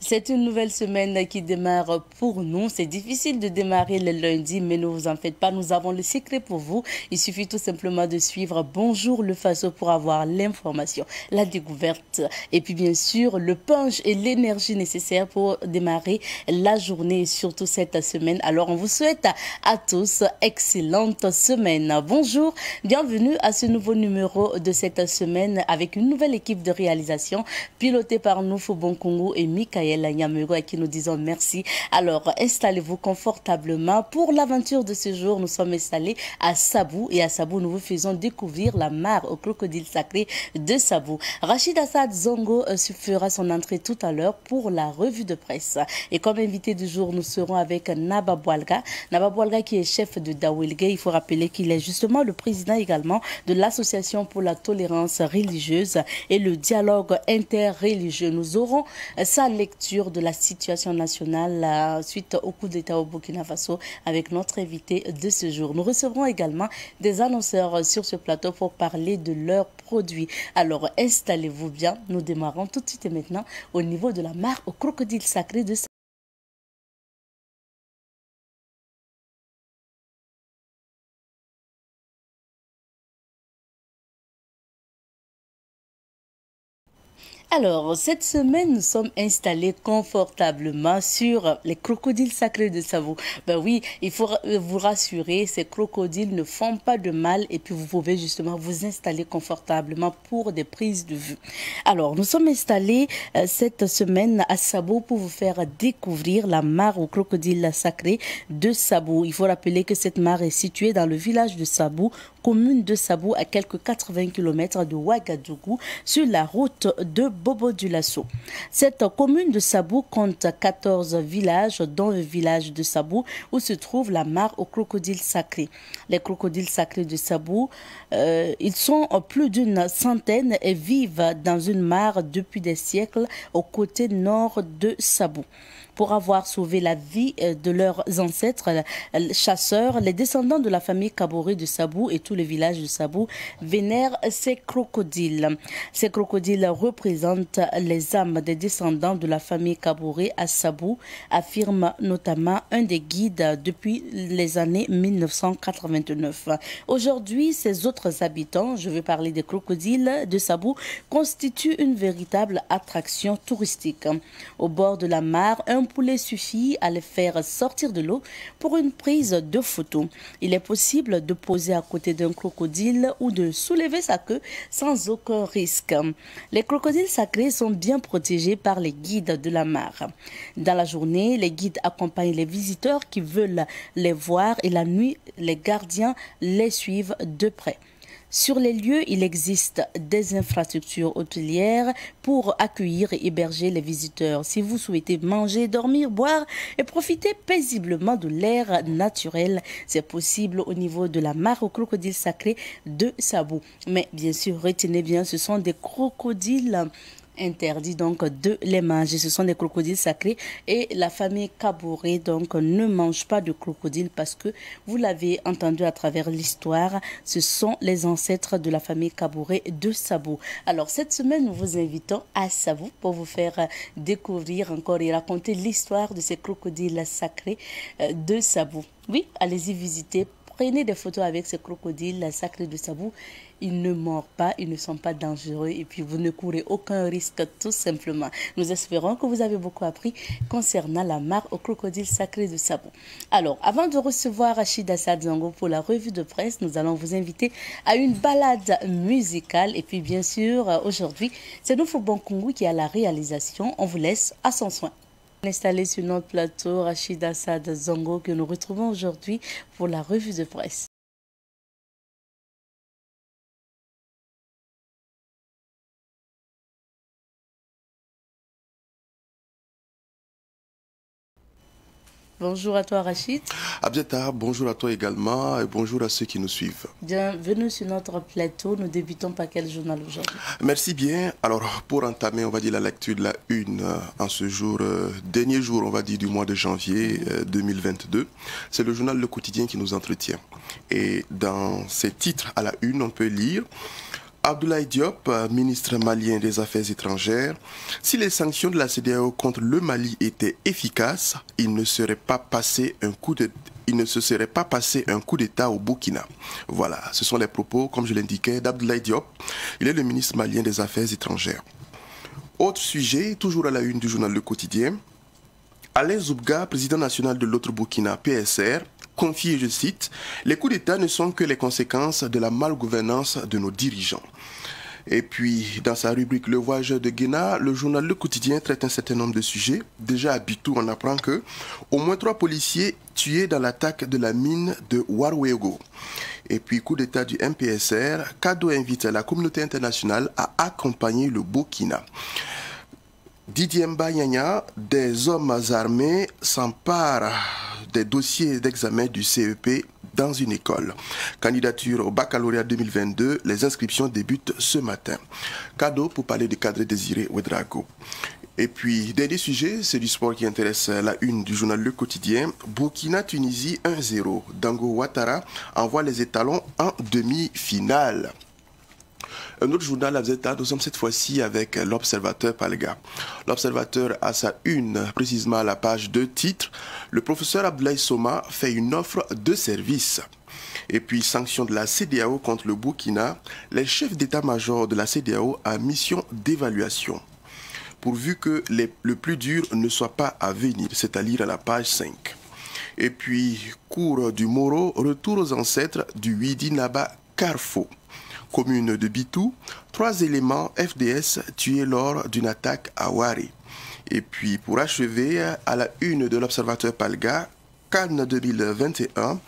C'est une nouvelle semaine qui démarre pour nous. C'est difficile de démarrer le lundi, mais ne vous en faites pas. Nous avons le secret pour vous. Il suffit tout simplement de suivre Bonjour le Faso pour avoir l'information, la découverte et puis bien sûr le punch et l'énergie nécessaire pour démarrer la journée et surtout cette semaine. Alors on vous souhaite à tous excellente semaine. Bonjour, bienvenue à ce nouveau numéro de cette semaine avec une nouvelle équipe de réalisation pilotée par nous, Fobon Kongo et Mikael Nyamego, à qui nous disons merci. Alors, installez-vous confortablement. Pour l'aventure de ce jour, nous sommes installés à Sabou. Et à Sabou, nous vous faisons découvrir la mare au crocodile sacré de Sabou. Rachid Assad Zongo fera son entrée tout à l'heure pour la revue de presse. Et comme invité du jour, nous serons avec Naba Boualga. Naba Boualga qui est chef de Dawilge. Il faut rappeler qu'il est justement le président également de l'Association pour la tolérance religieuse et le dialogue interreligieux. Nous aurons sa lecture de la situation nationale suite au coup d'État au Burkina Faso avec notre invité de ce jour. Nous recevrons également des annonceurs sur ce plateau pour parler de leurs produits. Alors installez-vous bien, nous démarrons tout de suite et maintenant au niveau de la mare au crocodile sacré de Alors, cette semaine, nous sommes installés confortablement sur les crocodiles sacrés de Sabou. Ben oui, il faut vous rassurer, ces crocodiles ne font pas de mal et puis vous pouvez justement vous installer confortablement pour des prises de vue. Alors, nous sommes installés cette semaine à Sabou pour vous faire découvrir la mare aux crocodiles sacrés de Sabou. Il faut rappeler que cette mare est située dans le village de Sabou, commune de Sabou, à quelques 80 km de Ouagadougou, sur la route de Bobo-Dioulasso. Cette commune de Sabou compte 14 villages, dont le village de Sabou, où se trouve la mare aux crocodiles sacrés. Les crocodiles sacrés de Sabou, ils sont plus d'une centaine et vivent dans une mare depuis des siècles au côté nord de Sabou. Pour avoir sauvé la vie de leurs ancêtres chasseurs, les descendants de la famille Kaboré de Sabou et tous les villages de Sabou vénèrent ces crocodiles. Ces crocodiles représentent les âmes des descendants de la famille Kaboré à Sabou, affirme notamment un des guides depuis les années 1989. Aujourd'hui, ces autres habitants, je veux parler des crocodiles de Sabou, constituent une véritable attraction touristique. Au bord de la mare, un poulet suffit à les faire sortir de l'eau pour une prise de photo. Il est possible de poser à côté d'un crocodile ou de soulever sa queue sans aucun risque. Les crocodiles sacrés sont bien protégés par les guides de la mare. Dans la journée, les guides accompagnent les visiteurs qui veulent les voir et la nuit, les gardiens les suivent de près. Sur les lieux, il existe des infrastructures hôtelières pour accueillir et héberger les visiteurs. Si vous souhaitez manger, dormir, boire et profiter paisiblement de l'air naturel, c'est possible au niveau de la mare aux crocodiles sacrés de Sabou. Mais bien sûr, retenez bien, ce sont des crocodiles interdit donc de les manger. Ce sont des crocodiles sacrés et la famille Kaboré donc ne mange pas de crocodiles parce que vous l'avez entendu à travers l'histoire, ce sont les ancêtres de la famille Kaboré de Sabou. Alors cette semaine, nous vous invitons à Sabou pour vous faire découvrir encore et raconter l'histoire de ces crocodiles sacrés de Sabou. Oui, allez-y visiter. Prenez des photos avec ces crocodiles sacrés de Sabou. Ils ne mordent pas, ils ne sont pas dangereux et puis vous ne courez aucun risque tout simplement. Nous espérons que vous avez beaucoup appris concernant la mare aux crocodiles sacrés de Sabou. Alors, avant de recevoir Rachid Assad Zongo pour la revue de presse, nous allons vous inviter à une balade musicale. Et puis bien sûr, aujourd'hui, c'est nous Fobon Kongo qui a la réalisation. On vous laisse à son soin. Installé sur notre plateau, Rachid Assad Zongo que nous retrouvons aujourd'hui pour la revue de presse. Bonjour à toi Rachid. Abdeta, bonjour à toi également et bonjour à ceux qui nous suivent. Bienvenue sur notre plateau. Nous débutons par quel journal aujourd'hui? Merci bien. Alors, pour entamer, on va dire la lecture de la une en ce jour, dernier jour, on va dire, du mois de janvier 2022, c'est le journal Le Quotidien qui nous entretient. Et dans ces titres à la une, on peut lire Abdoulaye Diop, ministre malien des Affaires étrangères, si les sanctions de la CEDEAO contre le Mali étaient efficaces, il ne se serait pas passé un coup d'État au Burkina. Voilà, ce sont les propos, comme je l'indiquais, d'Abdoulaye Diop. Il est le ministre malien des Affaires étrangères. Autre sujet, toujours à la une du journal Le Quotidien. Alain Zoubga, président national de l'autre Burkina, PSR, confie, je cite, « Les coups d'État ne sont que les conséquences de la malgouvernance de nos dirigeants ». Et puis, dans sa rubrique Le Voyageur de Guéna, le journal Le Quotidien traite un certain nombre de sujets. Déjà à Bitou, on apprend que au moins 3 policiers tués dans l'attaque de la mine de Warwego. Et puis, coup d'État du MPSR, Kado invite la communauté internationale à accompagner le Burkina. Didier Mbanyanya, des hommes armés s'emparent des dossiers d'examen du CEP dans une école. Candidature au baccalauréat 2022, les inscriptions débutent ce matin. Cadeau pour parler de cadre Désiré Ouedraogo. Et puis, dernier sujet, c'est du sport qui intéresse la une du journal Le Quotidien. Burkina-Tunisie 1-0. Dango Ouattara envoie les étalons en demi-finale. Un autre journal, nous sommes cette fois-ci avec l'Observateur Palga. L'Observateur a sa une, précisément à la page 2, titre « Le professeur Abdoulaye Soma fait une offre de service ». Et puis, sanction de la CEDEAO contre le Burkina, les chefs d'état-major de la CEDEAO a mission d'évaluation, pourvu que le plus dur ne soit pas à venir, c'est à lire à la page 5. Et puis, cours du Moro, retour aux ancêtres du Widi Naba Carfo. Commune de Bitou, 3 éléments FDS tués lors d'une attaque à Wari. Et puis, pour achever, à la une de l'Observateur Palga, Cannes 2021,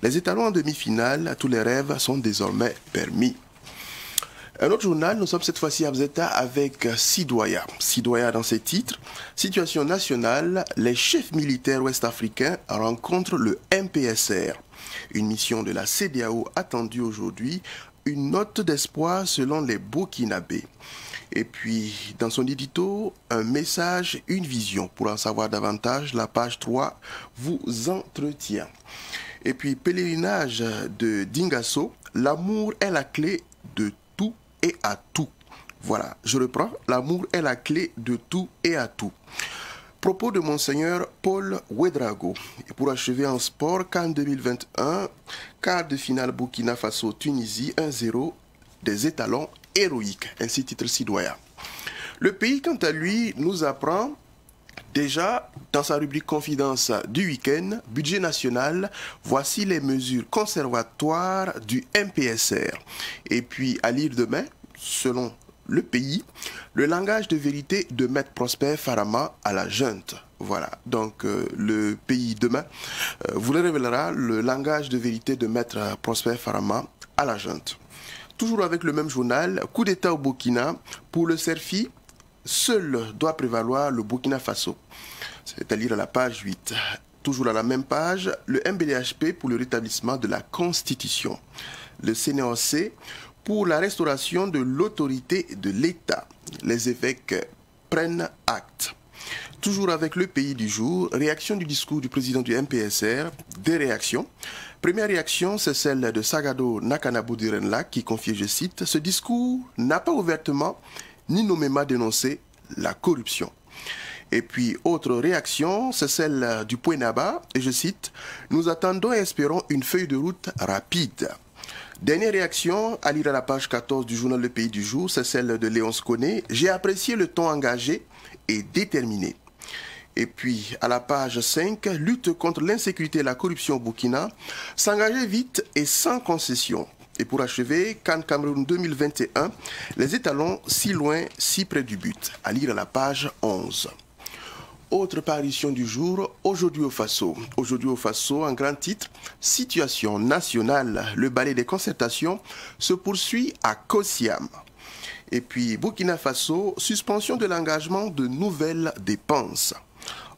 les étalons en demi-finale, tous les rêves sont désormais permis. Un autre journal, nous sommes cette fois-ci à Bzeta avec Sidoya. Sidoya dans ses titres, situation nationale, les chefs militaires ouest-africains rencontrent le MPSR. Une mission de la CEDEAO attendue aujourd'hui, une note d'espoir selon les Burkinabés. Et puis, dans son édito, un message, une vision. Pour en savoir davantage, la page 3 vous entretient. Et puis, pèlerinage de Dingasso, l'amour est la clé de tout et à tout. Voilà, je reprends, l'amour est la clé de tout et à tout. Propos de Monseigneur Paul Ouedraogo. Et pour achever en sport, Cannes 2021, quart de finale Burkina Faso-Tunisie 1-0, des étalons héroïques, ainsi titre Sidoya. Le pays, quant à lui, nous apprend déjà dans sa rubrique Confidence du week-end, budget national, voici les mesures conservatoires du MPSR. Et puis à lire demain, selon le pays, le langage de vérité de Maître Prosper Farama à la junte. Voilà, donc le pays demain vous le révélera, le langage de vérité de Maître Prosper Farama à la junte. Toujours avec le même journal, coup d'État au Burkina, pour le CERFI, seul doit prévaloir le Burkina Faso. C'est à lire à la page 8. Toujours à la même page, le MBDHP pour le rétablissement de la Constitution. Le CNOC pour la restauration de l'autorité de l'État. Les évêques prennent acte. Toujours avec le pays du jour, réaction du discours du président du MPSR, des réactions. Première réaction, c'est celle de Sagado Nakanabu-Direnla qui confie, je cite, « Ce discours n'a pas ouvertement ni nommément dénoncé la corruption ». Et puis, autre réaction, c'est celle du Pouenaba, et je cite, « Nous attendons et espérons une feuille de route rapide ». Dernière réaction, à lire à la page 14 du journal Le Pays du Jour, c'est celle de Léonce Koné. J'ai apprécié le ton engagé et déterminé. Et puis, à la page 5, lutte contre l'insécurité et la corruption au Burkina, s'engager vite et sans concession. Et pour achever, Cannes Cameroun 2021, les étalons si loin, si près du but. À lire à la page 11. Autre parution du jour, aujourd'hui au Faso. Aujourd'hui au Faso, en grand titre, situation nationale. Le balai des concertations se poursuit à Kosiam. Et puis Burkina Faso, suspension de l'engagement de nouvelles dépenses.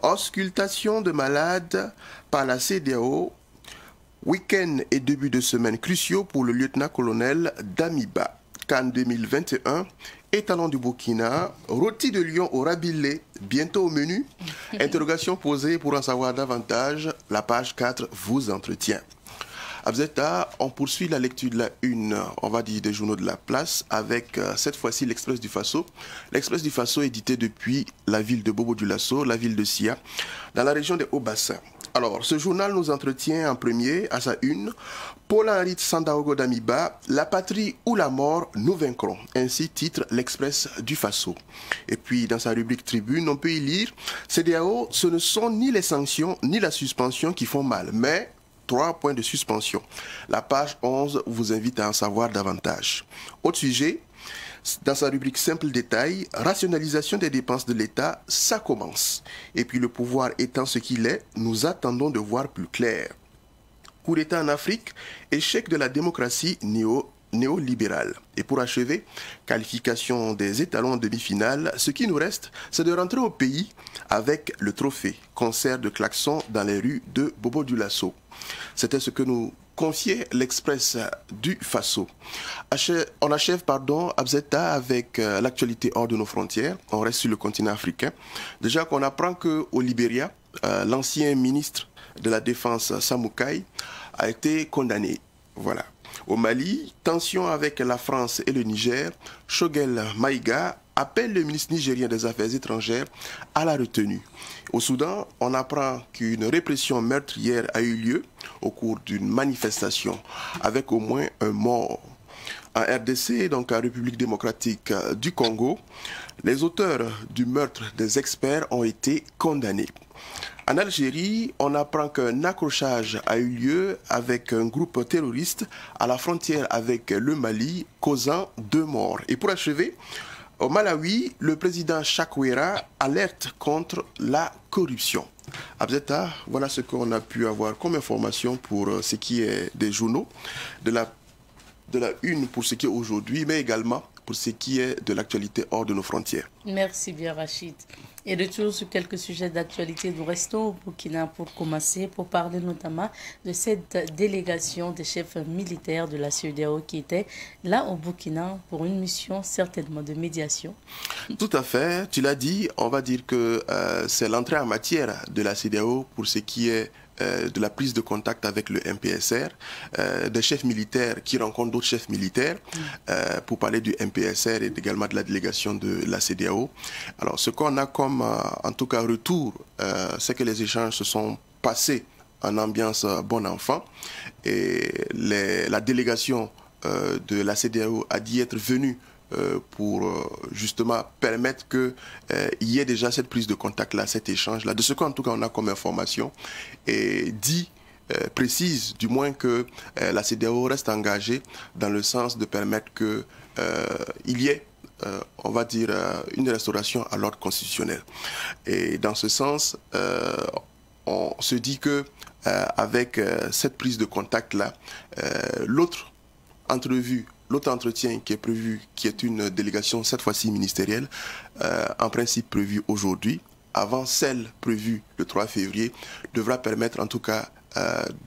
Auscultation de malades par la CEDEAO. Week-end et début de semaine cruciaux pour le lieutenant-colonel Damiba. Cannes 2021, étalon du Burkina, rôti de lion au Rabilé, bientôt au menu. Interrogation posée pour en savoir davantage, la page 4 vous entretient. Abzeta, on poursuit la lecture de la une, on va dire, des journaux de la place avec cette fois-ci l'Express du Faso. L'Express du Faso édité depuis la ville de Bobo-Dioulasso, la ville de Sia, dans la région des Hauts-Bassins. Alors, ce journal nous entretient en premier, à sa une, Paul-Henri Sandaogo Damiba, la patrie ou la mort, nous vaincrons. Ainsi titre l'Express du Faso. Et puis, dans sa rubrique tribune, on peut y lire, CEDEAO, ce ne sont ni les sanctions ni la suspension qui font mal, mais 3 points de suspension. La page 11 vous invite à en savoir davantage. Autre sujet, dans sa rubrique simple détail, rationalisation des dépenses de l'État, ça commence. Et puis le pouvoir étant ce qu'il est, nous attendons de voir plus clair. Coup d'État en Afrique, échec de la démocratie néolibérale. Et pour achever, qualification des étalons en demi-finale, ce qui nous reste, c'est de rentrer au pays avec le trophée, concert de klaxons dans les rues de Bobo-Dioulasso. C'était ce que nous confiait l'Express du Faso. On achève, Abzeta, avec l'actualité hors de nos frontières. On reste sur le continent africain. Déjà qu'on apprend qu'au Libéria, l'ancien ministre de la Défense, Samoukai, a été condamné. Voilà. Au Mali, tension avec la France et le Niger, Choguel Maïga appelle le ministre nigérien des Affaires étrangères à la retenue. Au Soudan, on apprend qu'une répression meurtrière a eu lieu au cours d'une manifestation avec au moins un mort. En RDC, donc en République démocratique du Congo, les auteurs du meurtre des experts ont été condamnés. En Algérie, on apprend qu'un accrochage a eu lieu avec un groupe terroriste à la frontière avec le Mali, causant 2 morts. Et pour achever, au Malawi, le président Chakwera alerte contre la corruption. Abzeta, voilà ce qu'on a pu avoir comme information pour ce qui est des journaux, de la une pour ce qui est aujourd'hui, mais également pour ce qui est de l'actualité hors de nos frontières. Merci bien, Rachid. Et de toujours sur quelques sujets d'actualité, nous restons au Burkina pour commencer, pour parler notamment de cette délégation des chefs militaires de la CEDEAO qui était là au Burkina pour une mission certainement de médiation. Tout à fait, tu l'as dit, on va dire que c'est l'entrée en matière de la CEDEAO pour ce qui est de la prise de contact avec le MPSR, des chefs militaires qui rencontrent d'autres chefs militaires pour parler du MPSR et également de la délégation de la CEDEAO. Alors ce qu'on a comme en tout cas retour, c'est que les échanges se sont passés en ambiance bon enfant et la délégation de la CEDEAO a dit être venue pour justement permettre qu'il y ait déjà cette prise de contact-là, cet échange-là, de ce qu'en tout cas on a comme information, et dit, précise du moins que la CEDEAO reste engagée dans le sens de permettre qu'il y ait, on va dire, une restauration à l'ordre constitutionnel. Et dans ce sens, on se dit que avec cette prise de contact-là, l'autre entrevue, l'autre entretien qui est prévu, qui est une délégation cette fois-ci ministérielle, en principe prévue aujourd'hui, avant celle prévue le 3 février, devra permettre en tout cas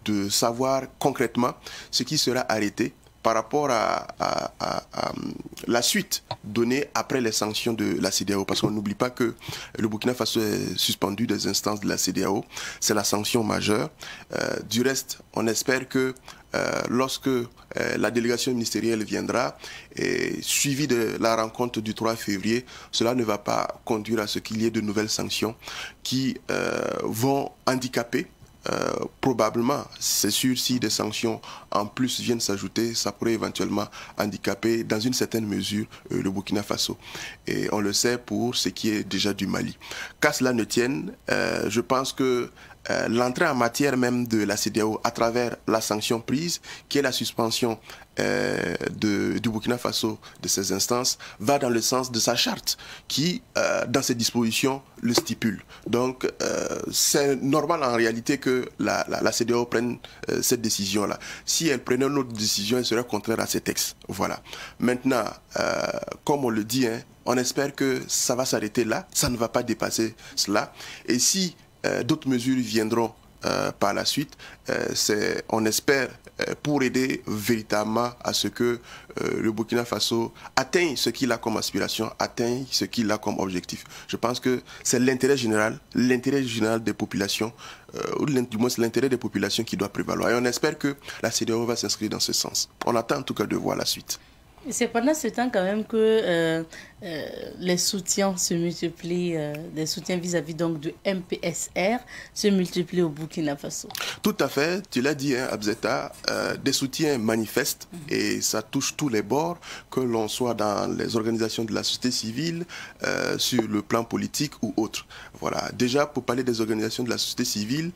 de savoir concrètement ce qui sera arrêté par rapport à la suite donnée après les sanctions de la CEDEAO. Parce qu'on n'oublie pas que le Burkina Faso est suspendu des instances de la CEDEAO. C'est la sanction majeure. Du reste, on espère que lorsque la délégation ministérielle viendra, et suivie de la rencontre du 3 février, cela ne va pas conduire à ce qu'il y ait de nouvelles sanctions qui vont handicaper probablement, c'est sûr, si des sanctions en plus viennent s'ajouter, ça pourrait éventuellement handicaper dans une certaine mesure le Burkina Faso. Et on le sait pour ce qui est déjà du Mali. Qu'à cela ne tienne, je pense que l'entrée en matière même de la CEDEAO à travers la sanction prise, qui est la suspension du Burkina Faso de ces instances, va dans le sens de sa charte qui, dans ses dispositions, le stipule. Donc, c'est normal en réalité que la CEDEAO prenne cette décision-là. Si elle prenait une autre décision, elle serait contraire à ces textes. Voilà. Maintenant, comme on le dit, hein, on espère que ça va s'arrêter là, ça ne va pas dépasser cela. Et si d'autres mesures viendront par la suite, on espère pour aider véritablement à ce que le Burkina Faso atteigne ce qu'il a comme aspiration, atteigne ce qu'il a comme objectif. Je pense que c'est l'intérêt général des populations, ou du moins c'est l'intérêt des populations qui doit prévaloir. Et on espère que la CEDEAO va s'inscrire dans ce sens. On attend en tout cas de voir la suite. C'est pendant ce temps quand même que les soutiens se multiplient, les soutiens vis-à-vis donc du MPSR se multiplient au Burkina Faso. Tout à fait, tu l'as dit, hein, Abzeta, des soutiens manifestes et ça touche tous les bords, que l'on soit dans les organisations de la société civile, sur le plan politique ou autre. Voilà. Déjà, pour parler des organisations de la société civile,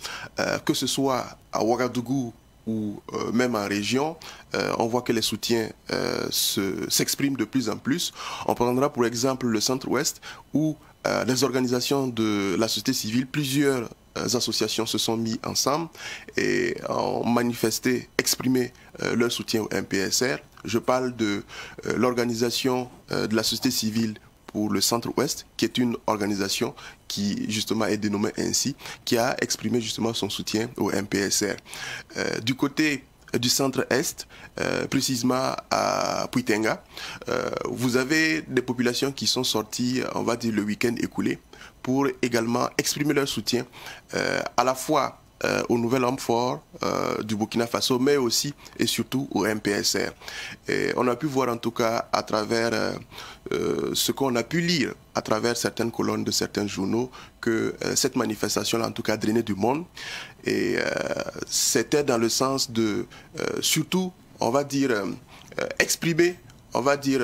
que ce soit à Ouagadougou ou même en région, on voit que les soutiens s'expriment de plus en plus. On prendra pour exemple le Centre-Ouest où les organisations de la société civile, plusieurs associations se sont mis ensemble et ont manifesté, exprimé leur soutien au MPSR. Je parle de l'organisation de la société civile pour le Centre-Ouest, qui est une organisation qui justement est dénommée ainsi, qui a exprimé justement son soutien au MPSR. Du côté du Centre-Est, précisément à Puitenga, vous avez des populations qui sont sorties, on va dire, le week-end écoulé, pour également exprimer leur soutien à la fois au nouvel homme fort du Burkina Faso, mais aussi et surtout au MPSR. Et on a pu voir en tout cas à travers ce qu'on a pu lire à travers certaines colonnes de certains journaux que cette manifestation-là en tout cas drainait du monde et c'était dans le sens de surtout, on va dire, exprimer, on va dire,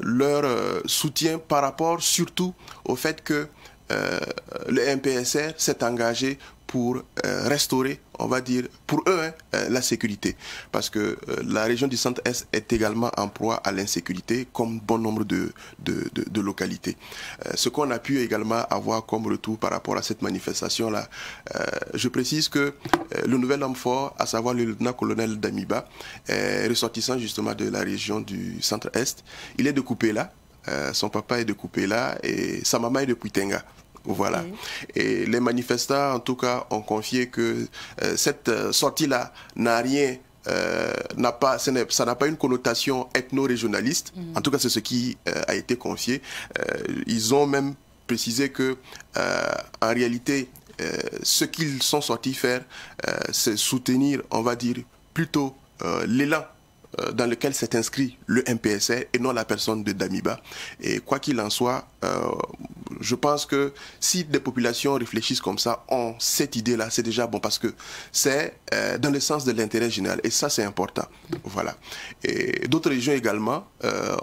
leur soutien par rapport surtout au fait que le MPSR s'est engagé pour restaurer, on va dire, pour eux, la sécurité. Parce que la région du Centre-Est est également en proie à l'insécurité, comme bon nombre de localités. Ce qu'on a pu également avoir comme retour par rapport à cette manifestation-là, je précise que le nouvel homme fort, à savoir le lieutenant-colonel Damiba, ressortissant justement de la région du Centre-Est, il est de Kupela, son papa est de Kupela et sa maman est de Puitenga. Voilà. Oui. Et les manifestants, en tout cas, ont confié que cette sortie-là n'a rien, ça n'a pas une connotation ethno-régionaliste. En tout cas, c'est ce qui a été confié. Ils ont même précisé que, en réalité, ce qu'ils sont sortis faire, c'est soutenir, on va dire, plutôt l'élan dans lequel s'est inscrit le MPSR et non la personne de Damiba. Et quoi qu'il en soit, je pense que si des populations réfléchissent comme ça, ont cette idée-là, c'est déjà bon parce que c'est dans le sens de l'intérêt général et ça c'est important. Voilà. Et d'autres régions également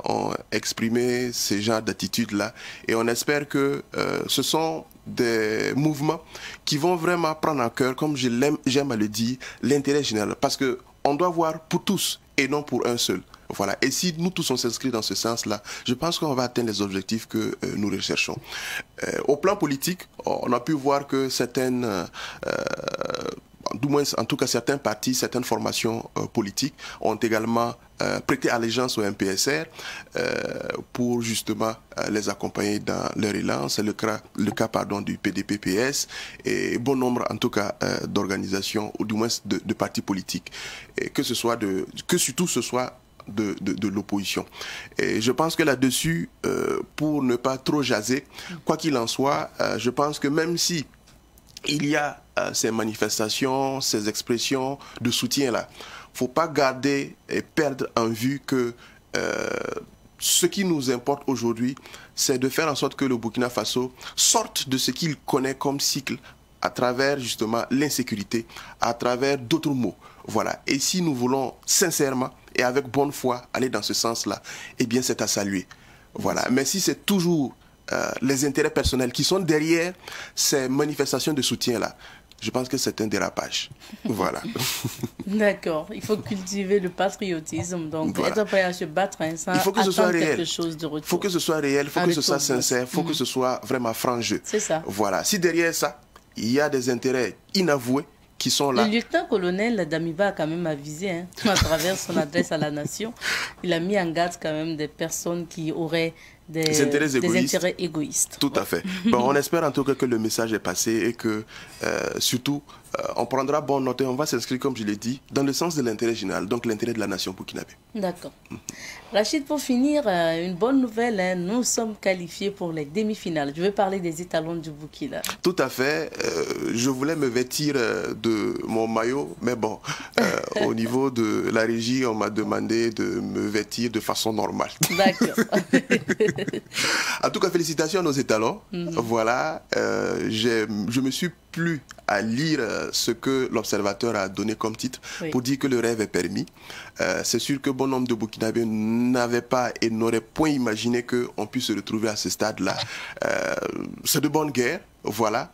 ont exprimé ce genre d'attitude-là et on espère que ce sont des mouvements qui vont vraiment prendre en cœur, comme j'aime à le dire, l'intérêt général parce que on doit voir pour tous et non pour un seul. Voilà. Et si nous tous on s'inscrit dans ce sens-là, je pense qu'on va atteindre les objectifs que nous recherchons. Au plan politique, on a pu voir que certaines, du moins en tout cas certains partis, certaines formations politiques ont également prêté allégeance au MPSR pour justement les accompagner dans leur élan. C'est le cas du PDP-PS et bon nombre en tout cas d'organisations ou du moins de partis politiques. Et que surtout ce soit de l'opposition. Et je pense que là-dessus, pour ne pas trop jaser, quoi qu'il en soit, je pense que même si il y a ces manifestations, ces expressions de soutien-là, il ne faut pas garder et perdre en vue que ce qui nous importe aujourd'hui, c'est de faire en sorte que le Burkina Faso sorte de ce qu'il connaît comme cycle à travers justement l'insécurité, à travers d'autres mots. Voilà. Et si nous voulons sincèrement et avec bonne foi aller dans ce sens-là, eh bien c'est à saluer. Voilà. Mais si c'est toujours les intérêts personnels qui sont derrière ces manifestations de soutien-là, je pense que c'est un dérapage. Voilà. D'accord. Il faut cultiver le patriotisme. Donc, voilà. Être prêt à se battre sans il faut que ce soit réel. Quelque chose de retour. Il faut que ce soit réel, il faut que ce soit sincère, il faut que ce soit vraiment franc jeu. C'est ça. Voilà. Si derrière ça, il y a des intérêts inavoués qui sont là. Le lieutenant-colonel Damiba a quand même avisé, à travers son adresse à la nation. Il a mis en garde quand même des personnes qui auraient des intérêts égoïstes. Tout à fait. Bon, on espère en tout cas que le message est passé et que surtout, on prendra bonne note et on va s'inscrire, comme je l'ai dit, dans le sens de l'intérêt général, donc l'intérêt de la nation burkinabé. D'accord. Rachid, pour finir, une bonne nouvelle, hein, nous sommes qualifiés pour les demi-finales. Je veux parler des étalons du Burkina. Tout à fait. Je voulais me vêtir de mon maillot, mais bon, au niveau de la régie, on m'a demandé de me vêtir de façon normale. D'accord. En tout cas, félicitations à nos étalons. Voilà, je me suis plu à lire ce que l'observateur a donné comme titre pour dire que le rêve est permis. C'est sûr que bon nombre de Burkinabés n'avaient pas et n'auraient point imaginé qu'on puisse se retrouver à ce stade-là. C'est de bonne guerre. Voilà,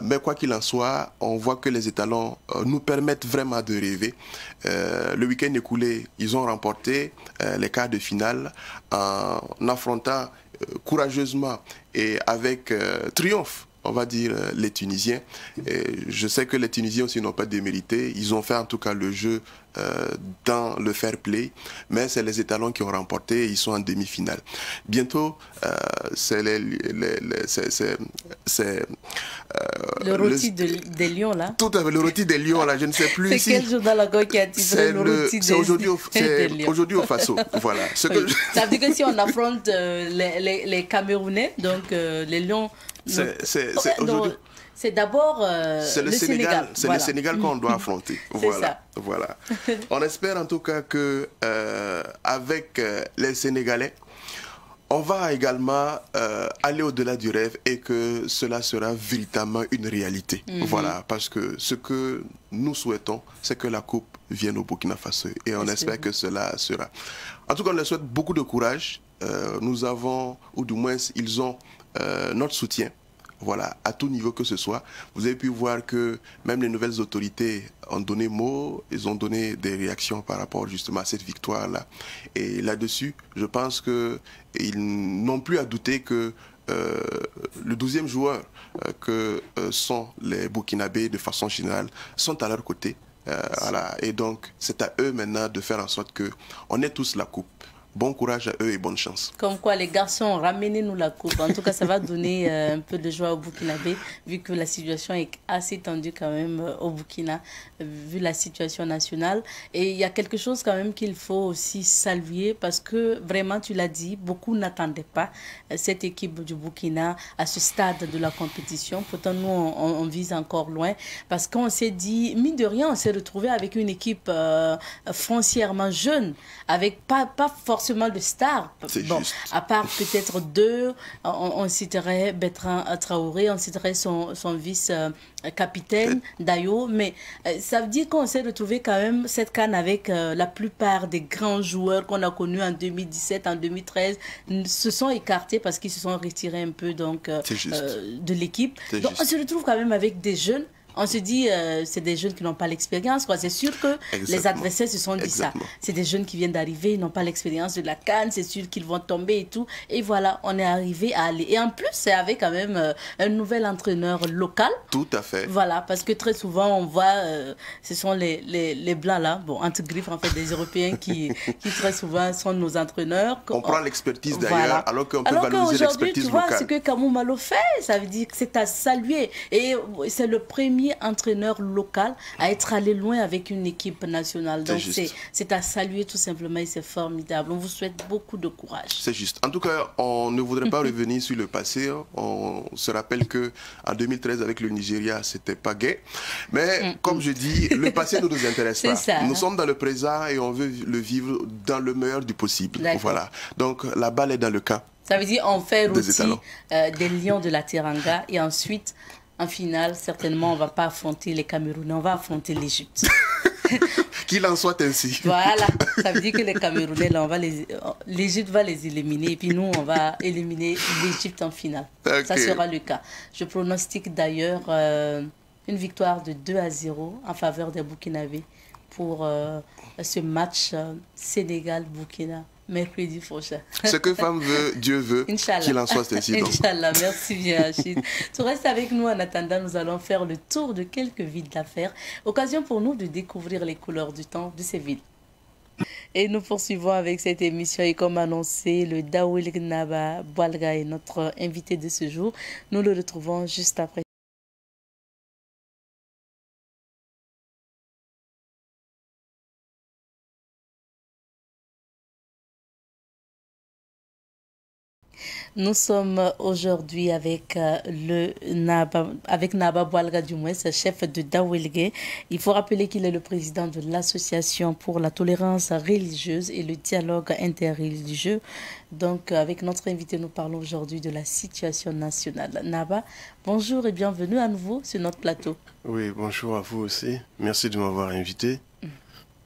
mais quoi qu'il en soit, on voit que les étalons nous permettent vraiment de rêver. Le week-end écoulé, ils ont remporté les quarts de finale en affrontant courageusement et avec triomphe, on va dire, les Tunisiens. Et je sais que les Tunisiens aussi n'ont pas démérité. Ils ont fait en tout cas le jeu dans le fair play, mais c'est les étalons qui ont remporté et ils sont en demi-finale. Bientôt, c'est le rôti des lions, là. Tout à fait, le rôti des lions, là, je ne sais plus. C'est quel journal encore qui a titré le rôti des lions? C'est aujourd'hui au Faso. Voilà. Ça veut dire que si on affronte les Camerounais, donc les lions... C'est d'abord le Sénégal. C'est le Sénégal qu'on doit affronter. Voilà. Voilà. On espère en tout cas que avec les Sénégalais, on va également aller au-delà du rêve et que cela sera véritablement une réalité. Voilà, parce que ce que nous souhaitons, c'est que la coupe vienne au Burkina Faso et on espère que cela sera. En tout cas, on leur souhaite beaucoup de courage. Nous avons, ou du moins, ils ont notre soutien. Voilà, à tout niveau que ce soit. Vous avez pu voir que même les nouvelles autorités ont donné mot, ils ont donné des réactions par rapport justement à cette victoire-là. Et là-dessus, je pense qu'ils n'ont plus à douter que le 12e joueur que sont les Burkinabés de façon générale sont à leur côté. Voilà. Et donc, c'est à eux maintenant de faire en sorte qu'on ait tous la coupe. Bon courage à eux et bonne chance. Comme quoi, les garçons, ramenez-nous la coupe. En tout cas, ça va donner un peu de joie au Burkinabé, vu que la situation est assez tendue quand même au Burkina, vu la situation nationale. Et il y a quelque chose quand même qu'il faut aussi saluer, parce que vraiment, tu l'as dit, beaucoup n'attendaient pas cette équipe du Burkina à ce stade de la compétition. Pourtant, nous, on vise encore loin, parce qu'on s'est dit, mine de rien, on s'est retrouvé avec une équipe foncièrement jeune, avec pas forcément de stars. Bon, à part peut-être deux, on citerait Bertrand Traoré, on citerait son vice-capitaine, Dayo, mais ça veut dire qu'on s'est retrouvé quand même cette CAN avec la plupart des grands joueurs qu'on a connus en 2017, en 2013, se sont écartés parce qu'ils se sont retirés un peu donc, de l'équipe. Donc on se retrouve quand même avec des jeunes. On se dit, c'est des jeunes qui n'ont pas l'expérience. C'est sûr que les adversaires se sont dit ça. C'est des jeunes qui viennent d'arriver, ils n'ont pas l'expérience de la CAN, c'est sûr qu'ils vont tomber et tout. Et voilà, on est arrivé à aller. Et en plus, c'est avec quand même un nouvel entraîneur local. Tout à fait. Voilà, parce que très souvent, on voit, ce sont les Blancs là, bon, entre griffes en fait, des Européens qui très souvent sont nos entraîneurs. On prend l'expertise d'ailleurs, alors qu'on peut valoriser l'expertise locale. Tu vois, ce que Kamou Malo fait, ça veut dire que c'est à saluer. Et c'est le premier entraîneur local à être allé loin avec une équipe nationale. Donc c'est à saluer tout simplement et c'est formidable. On vous souhaite beaucoup de courage. C'est juste. En tout cas, on ne voudrait pas revenir sur le passé. On se rappelle qu'en 2013 avec le Nigeria, c'était pas gai. Mais comme je dis, le passé ne nous intéresse pas. Ça, nous sommes dans le présent et on veut le vivre dans le meilleur du possible. Voilà. Donc la balle est dans le camp. Ça veut dire on fait aussi des lions de la Teranga et ensuite en finale, certainement, on ne va pas affronter les Camerounais, on va affronter l'Égypte. Qu'il en soit ainsi. Voilà, ça veut dire que les Camerounais, là, l'Égypte va les éliminer et puis nous, on va éliminer l'Égypte en finale. Ça sera le cas. Je pronostique d'ailleurs une victoire de 2-0 en faveur des Burkinabés pour ce match Sénégal-Burkina. Mercredi prochain. Ce que femme veut, Dieu veut qu'il en soit ainsi. Inch'Allah, merci bien Rachid. Tu restes avec nous en attendant, nous allons faire le tour de quelques villes d'affaires. Occasion pour nous de découvrir les couleurs du temps de ces villes. Et nous poursuivons avec cette émission et comme annoncé, le Dawil Naba Boalga est notre invité de ce jour. Nous le retrouvons juste après. Nous sommes aujourd'hui avec Naba Boalga du moins, chef de Dawilgue. Il faut rappeler qu'il est le président de l'Association pour la tolérance religieuse et le dialogue interreligieux. Donc, avec notre invité, nous parlons aujourd'hui de la situation nationale. Naba, bonjour et bienvenue à nouveau sur notre plateau. Oui, bonjour à vous aussi. Merci de m'avoir invité.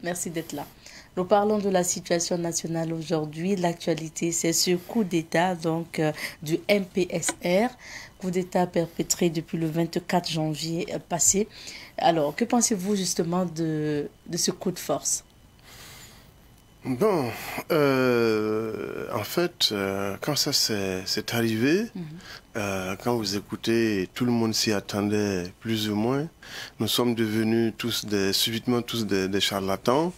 Merci d'être là. Nous parlons de la situation nationale aujourd'hui. L'actualité, c'est ce coup d'État du MPSR, coup d'État perpétré depuis le 24 janvier passé. Alors, que pensez-vous justement de ce coup de force? Bon, en fait, quand ça c'est arrivé, quand vous écoutez, tout le monde s'y attendait plus ou moins. Nous sommes devenus subitement tous des charlatans.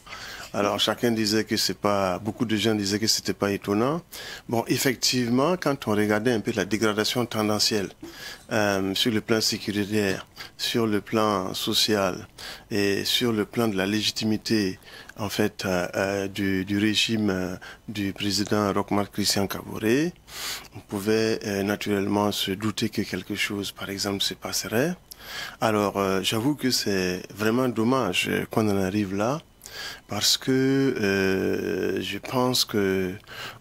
Alors chacun disait que c'est pas, beaucoup de gens disaient que c'était pas étonnant. Bon, effectivement, quand on regardait un peu la dégradation tendancielle sur le plan sécuritaire, sur le plan social et sur le plan de la légitimité en fait du régime du président Roch-Marc Christian Kaboré, on pouvait naturellement se douter que quelque chose, par exemple, se passerait. Alors, j'avoue que c'est vraiment dommage qu'on en arrive là. Parce que je pense que,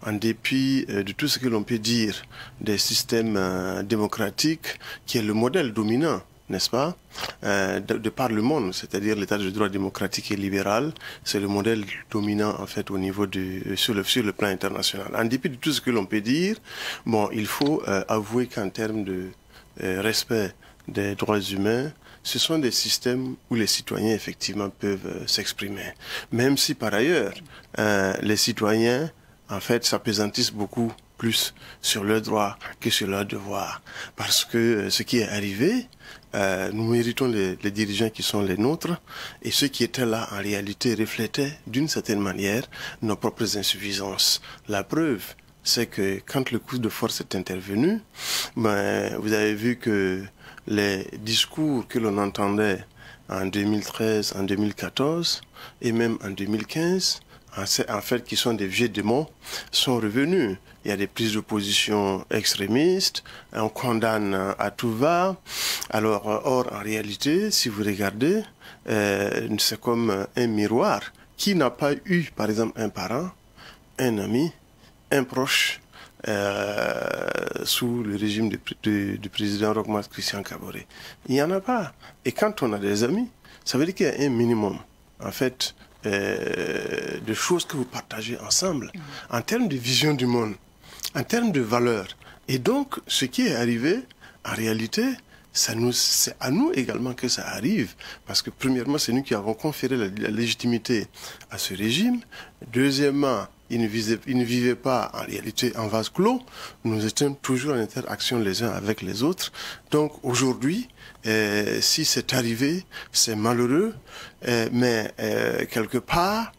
en dépit de tout ce que l'on peut dire des systèmes démocratiques, qui est le modèle dominant, n'est-ce pas, de par le monde, c'est-à-dire l'état de droit démocratique et libéral, c'est le modèle dominant en fait au niveau sur le plan international. En dépit de tout ce que l'on peut dire, bon, il faut avouer qu'en termes de respect des droits humains, ce sont des systèmes où les citoyens, effectivement, peuvent s'exprimer. Même si, par ailleurs, les citoyens, en fait, s'appesantissent beaucoup plus sur leurs droits que sur leurs devoirs. Parce que ce qui est arrivé, nous méritons les dirigeants qui sont les nôtres, et ceux qui étaient là, en réalité, reflétaient, d'une certaine manière, nos propres insuffisances. La preuve, c'est que quand le coup de force est intervenu, ben, vous avez vu que les discours que l'on entendait en 2013, en 2014 et même en 2015, en fait qui sont des vieux démons, sont revenus. Il y a des prises de position extrémistes, on condamne à tout va. Alors, or, en réalité, si vous regardez, c'est comme un miroir. Qui n'a pas eu, par exemple, un parent, un ami, un proche, sous le régime du président Roch-Marc Christian Kaboré? Il n'y en a pas. Et quand on a des amis, ça veut dire qu'il y a un minimum, en fait, de choses que vous partagez ensemble, en termes de vision du monde, en termes de valeurs. Et donc, ce qui est arrivé, en réalité, c'est à nous également que ça arrive, parce que premièrement, c'est nous qui avons conféré la légitimité à ce régime. Deuxièmement, ils ne vivaient pas en réalité en vase clos. Nous étions toujours en interaction les uns avec les autres. Donc aujourd'hui, si c'est arrivé, c'est malheureux, mais quelque part,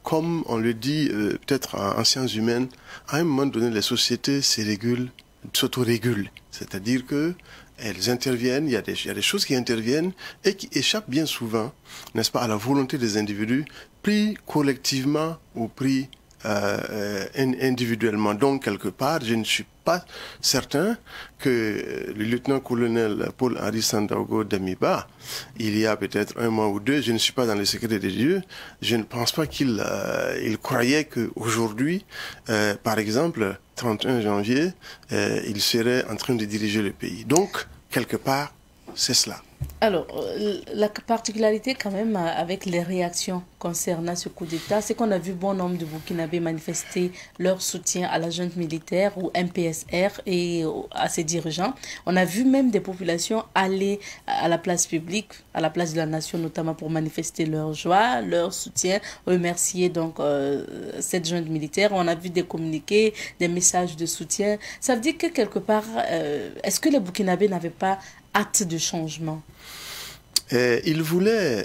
comme on le dit peut-être en sciences humaines, à un moment donné, les sociétés s'autorégulent. C'est-à-dire que elles interviennent, il y a des choses qui interviennent et qui échappent bien souvent, n'est-ce pas, à la volonté des individus, pris collectivement ou pris individuellement. Donc, quelque part, je ne suis pas certain que le lieutenant-colonel Paul-Henri Sandaogo Damiba, il y a peut-être un mois ou deux, je ne suis pas dans le secret des dieux, je ne pense pas qu'il croyait qu'aujourd'hui, par exemple, 31 janvier, il serait en train de diriger le pays. Donc, quelque part, c'est cela. Alors, la particularité quand même avec les réactions concernant ce coup d'État, c'est qu'on a vu bon nombre de Burkinabés manifester leur soutien à la junte militaire ou MPSR et à ses dirigeants. On a vu même des populations aller à la place publique, à la place de la nation notamment pour manifester leur joie, leur soutien, remercier donc cette junte militaire. On a vu des communiqués, des messages de soutien. Ça veut dire que quelque part, est-ce que les Burkinabés n'avaient pas hâte de changement? Il voulait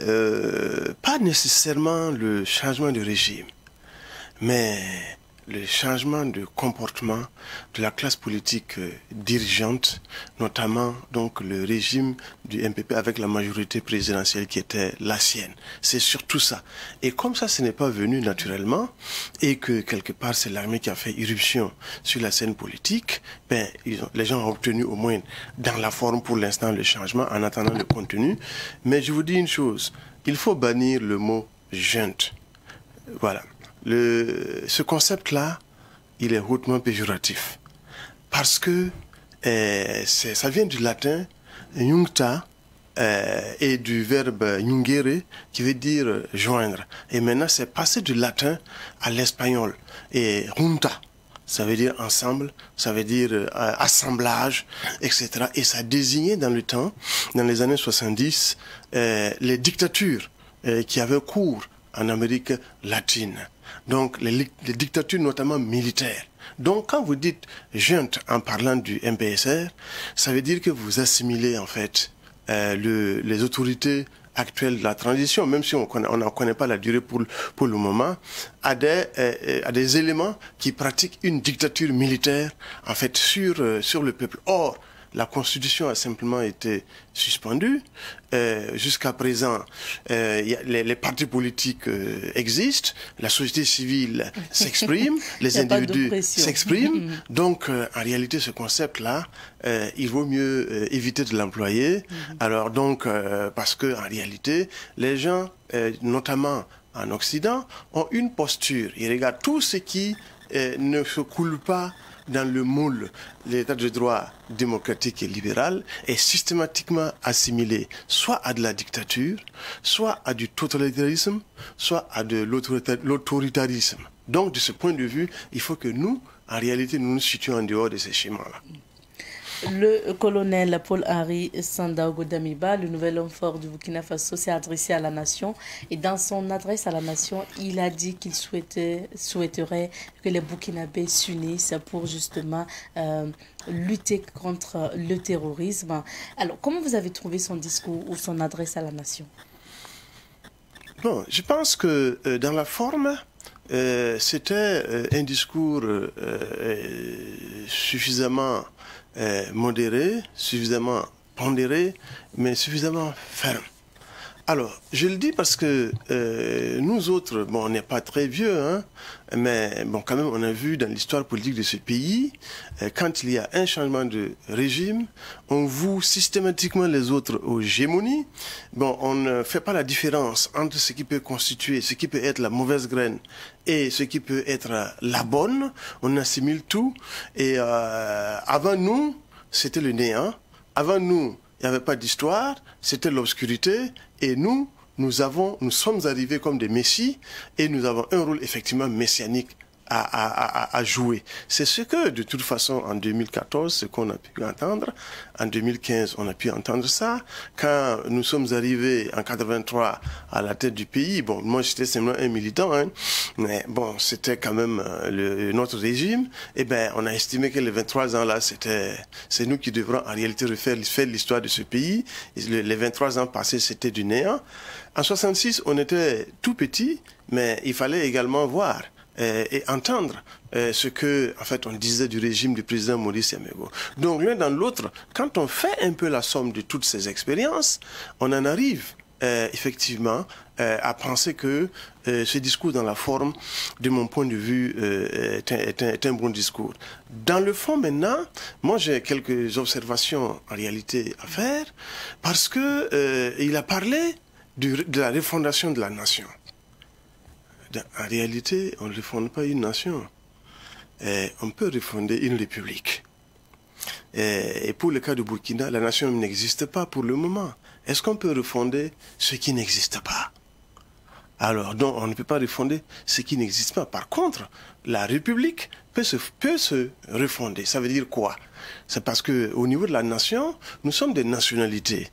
pas nécessairement le changement de régime, mais le changement de comportement de la classe politique dirigeante, notamment donc le régime du MPP avec la majorité présidentielle qui était la sienne. C'est surtout ça. Et comme ça, ce n'est pas venu naturellement, et que quelque part c'est l'armée qui a fait irruption sur la scène politique, ben, les gens ont obtenu au moins dans la forme pour l'instant le changement en attendant le contenu. Mais je vous dis une chose, il faut bannir le mot junte. Voilà. Ce concept-là, il est hautement péjoratif. Parce que ça vient du latin juncta et du verbe jungere qui veut dire joindre. Et maintenant, c'est passé du latin à l'espagnol. Et junta, ça veut dire ensemble, ça veut dire assemblage, etc. Et ça désignait dans le temps, dans les années 70, les dictatures qui avaient cours en Amérique latine. Donc les dictatures notamment militaires. Donc quand vous dites junte en parlant du MPSR, ça veut dire que vous assimilez en fait les autorités actuelles de la transition, même si on n'en connaît pas la durée pour le moment, à des éléments qui pratiquent une dictature militaire en fait sur le peuple. Or, la Constitution a simplement été suspendue. Jusqu'à présent, les partis politiques existent, la société civile s'exprime, les individus s'expriment. Donc, en réalité, ce concept-là, il vaut mieux éviter de l'employer. Alors donc, parce que en réalité, les gens, notamment en Occident, ont une posture. Ils regardent tout ce qui ne se coule pas dans le moule, l'état de droit démocratique et libéral est systématiquement assimilé soit à de la dictature, soit à du totalitarisme, soit à de l'autoritarisme. Donc, de ce point de vue, il faut que nous, en réalité, nous nous situions en dehors de ces schémas-là. Le colonel Paul-Henri Sandaogo Damiba, le nouvel homme fort du Burkina Faso, s'est adressé à la nation. Et dans son adresse à la nation, il a dit qu'il souhaiterait que les Burkinabés s'unissent pour justement lutter contre le terrorisme. Alors, comment vous avez trouvé son discours ou son adresse à la nation? Bon, je pense que dans la forme, c'était un discours suffisamment modéré, suffisamment pondéré, mais suffisamment ferme. Alors, je le dis parce que nous autres, bon, on n'est pas très vieux, hein, mais bon, quand même, on a vu dans l'histoire politique de ce pays, quand il y a un changement de régime, on voue systématiquement les autres aux gémonies. Bon, on ne fait pas la différence entre ce qui peut constituer, ce qui peut être la mauvaise graine et ce qui peut être la bonne. On assimile tout. Et avant nous, c'était le néant. Avant nous, il n'y avait pas d'histoire, c'était l'obscurité. Et nous sommes arrivés comme des messies et nous avons un rôle effectivement messianique à jouer. C'est ce que, de toute façon, en 2014, ce qu'on a pu entendre, en 2015, on a pu entendre ça. Quand nous sommes arrivés en 83 à la tête du pays, bon, moi j'étais simplement un militant, hein, mais bon, c'était quand même notre régime. Et ben, on a estimé que les 23 ans là, c'est nous qui devrons en réalité faire l'histoire de ce pays. Les 23 ans passés, c'était du néant. En 66, on était tout petit, mais il fallait également voir et entendre ce que, en fait, on disait du régime du président Maurice Yamégo. Donc, l'un dans l'autre, quand on fait un peu la somme de toutes ces expériences, on en arrive effectivement à penser que ce discours dans la forme, de mon point de vue, est un bon discours. Dans le fond, maintenant, moi j'ai quelques observations en réalité à faire, parce que il a parlé de la refondation de la nation. En réalité, on ne refonde pas une nation. On peut refonder une république. Et pour le cas du Burkina, la nation n'existe pas pour le moment. Est-ce qu'on peut refonder ce qui n'existe pas? Alors, donc, on ne peut pas refonder ce qui n'existe pas. Par contre, la république peut se refonder. Ça veut dire quoi? C'est parce qu'au niveau de la nation, nous sommes des nationalités.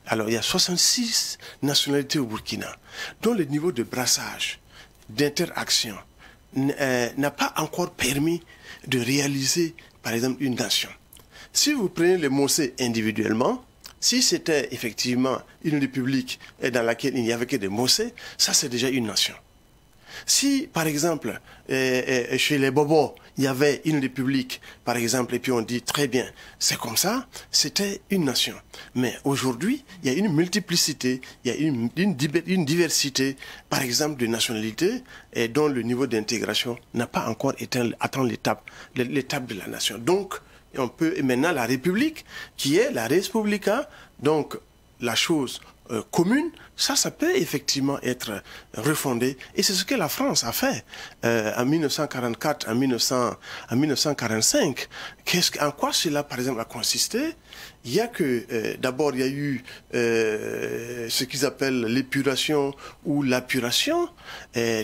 Alors, il y a 66 nationalités au Burkina, dont le niveau de brassage, d'interaction n'a pas encore permis de réaliser, par exemple, une nation. Si vous prenez les Mossé individuellement, si c'était effectivement une république dans laquelle il n'y avait que des Mossé, ça c'est déjà une nation. Si, par exemple, chez les Bobos, il y avait une république, par exemple, et puis on dit très bien, c'est comme ça, c'était une nation. Mais aujourd'hui, il y a une multiplicité, il y a une diversité, par exemple, de nationalités, et dont le niveau d'intégration n'a pas encore atteint l'étape de la nation. Donc, on peut maintenant la République, qui est la Res Publica, donc la chose commune, ça peut effectivement être refondé. Et c'est ce que la France a fait en 1944, en 1945. En quoi cela, par exemple, a consisté? Il y a que, d'abord, il y a eu ce qu'ils appellent l'épuration ou l'apuration.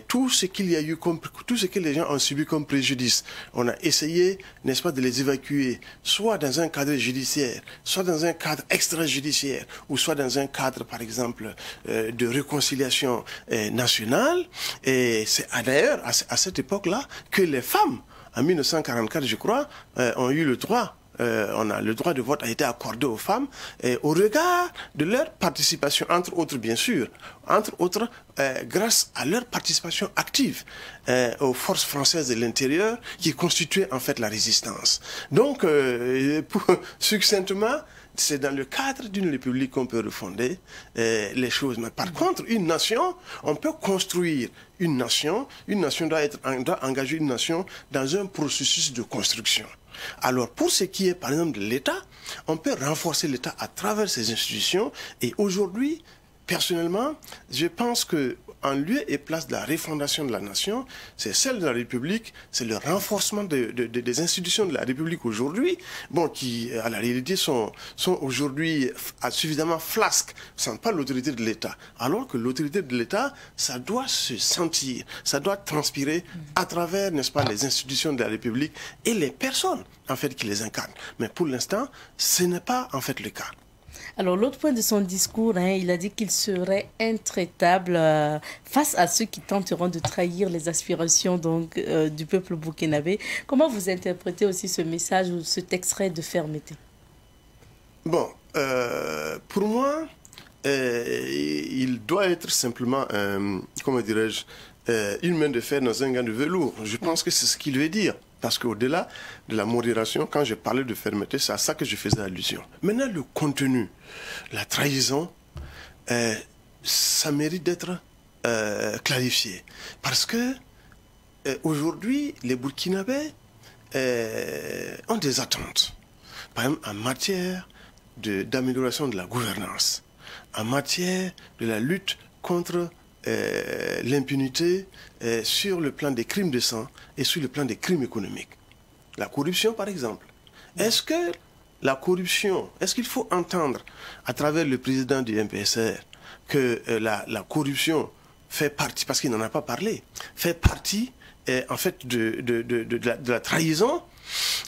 Tout ce qu'il y a eu, tout ce que les gens ont subi comme préjudice, on a essayé, n'est-ce pas, de les évacuer, soit dans un cadre judiciaire, soit dans un cadre extrajudiciaire, ou soit dans un cadre, par exemple, de réconciliation nationale. Et c'est d'ailleurs à cette époque-là que les femmes, en 1944, je crois, ont eu le droit. Le droit de vote a été accordé aux femmes au regard de leur participation, entre autres bien sûr, grâce à leur participation active aux forces françaises de l'intérieur qui constituaient en fait la résistance. Donc, succinctement, c'est dans le cadre d'une république qu'on peut refonder les choses. Mais par contre, une nation, on peut construire une nation doit engager une nation dans un processus de construction. Alors, pour ce qui est, par exemple, de l'État, on peut renforcer l'État à travers ses institutions. Et aujourd'hui, personnellement, je pense que en lieu et place de la refondation de la nation, c'est celle de la République, c'est le renforcement des institutions de la République aujourd'hui, bon, qui, à la réalité, sont aujourd'hui suffisamment flasques, sans pas l'autorité de l'État. Alors que l'autorité de l'État, ça doit se sentir, ça doit transpirer à travers, n'est-ce pas, les institutions de la République et les personnes, en fait, qui les incarnent. Mais pour l'instant, ce n'est pas, en fait, le cas. Alors, l'autre point de son discours, il a dit qu'il serait intraitable face à ceux qui tenteront de trahir les aspirations donc, du peuple burkinabé. Comment vous interprétez aussi ce message ou cet extrait de fermeté? Bon, pour moi, il doit être simplement, comment dirais-je, une main de fer dans un gant de velours. Je pense que c'est ce qu'il veut dire. Parce qu'au-delà de la modération, quand je parlais de fermeté, c'est à ça que je faisais allusion. Maintenant, le contenu, la trahison, ça mérite d'être clarifié. Parce que aujourd'hui, les Burkinabés ont des attentes. Par exemple, en matière d'amélioration de la gouvernance, en matière de la lutte contre l'impunité sur le plan des crimes de sang et sur le plan des crimes économiques. La corruption, par exemple. Est-ce que la corruption, est-ce qu'il faut entendre à travers le président du MPSR que la corruption fait partie, parce qu'il n'en a pas parlé, fait partie en fait de la trahison?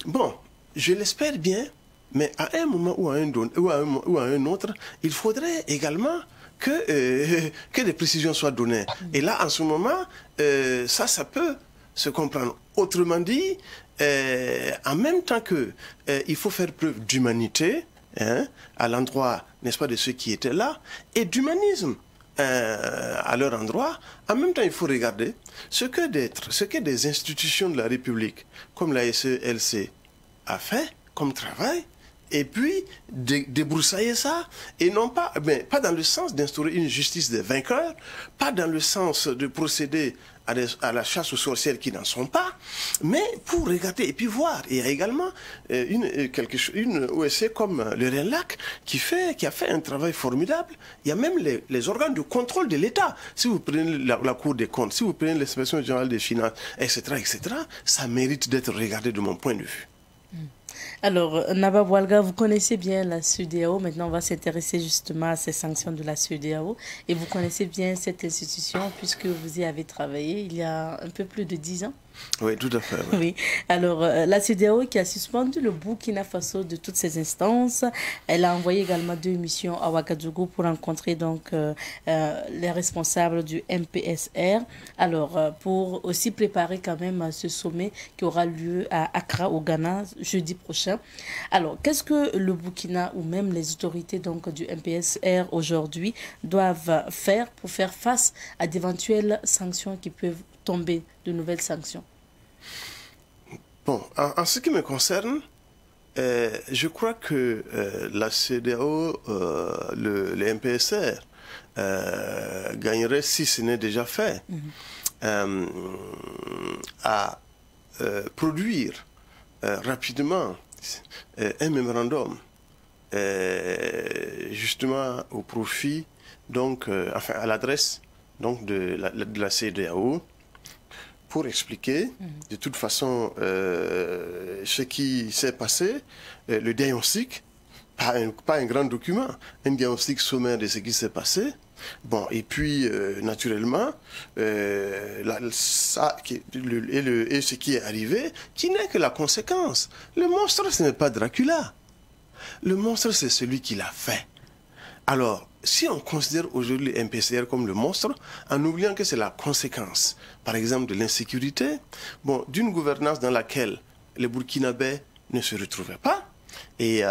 Bon, je l'espère bien, mais à un moment ou à un autre, il faudrait également que des précisions soient données. Et là, en ce moment, ça peut se comprendre. Autrement dit, en même temps qu'il faut faire preuve d'humanité à l'endroit, n'est-ce pas, de ceux qui étaient là, et d'humanisme à leur endroit, en même temps, il faut regarder ce que des institutions de la République, comme la SELC, a fait comme travail, et puis débroussailler ça, et non pas, pas dans le sens d'instaurer une justice des vainqueurs, pas dans le sens de procéder à la chasse aux sorcières qui n'en sont pas, mais pour regarder et puis voir. Et il y a également une OSC comme le RENLAC qui a fait un travail formidable. Il y a même les organes de contrôle de l'État. Si vous prenez la Cour des comptes, si vous prenez l'Inspection générale des finances, etc., ça mérite d'être regardé de mon point de vue. Alors, Naba Boualga, vous connaissez bien la CEDEAO. Maintenant, on va s'intéresser justement à ces sanctions de la CEDEAO. Et vous connaissez bien cette institution puisque vous y avez travaillé il y a un peu plus de 10 ans. Oui, tout à fait. Oui. Oui. Alors, la CEDEAO qui a suspendu le Burkina Faso de toutes ces instances, elle a envoyé également 2 missions à Ouagadougou pour rencontrer donc les responsables du MPSR. Alors, pour aussi préparer quand même ce sommet qui aura lieu à Accra, au Ghana, jeudi prochain. Alors, qu'est-ce que le Burkina ou même les autorités donc du MPSR aujourd'hui doivent faire pour faire face à d'éventuelles sanctions qui peuvent tomber de nouvelles sanctions? Bon, en ce qui me concerne, je crois que la CEDEAO, le MPSR, gagnerait, si ce n'est déjà fait, à produire rapidement un mémorandum, justement au profit, donc, enfin à l'adresse donc de la CEDEAO, pour expliquer de toute façon ce qui s'est passé, le diagnostic, pas un grand document, un diagnostic sommaire de ce qui s'est passé. Bon, et puis, naturellement, ça, et ce qui est arrivé, qui n'est que la conséquence. Le monstre, ce n'est pas Dracula. Le monstre, c'est celui qui l'a fait. Alors, si on considère aujourd'hui le MPSR comme le monstre, en oubliant que c'est la conséquence, par exemple, de l'insécurité, bon, d'une gouvernance dans laquelle les Burkinabés ne se retrouvaient pas, et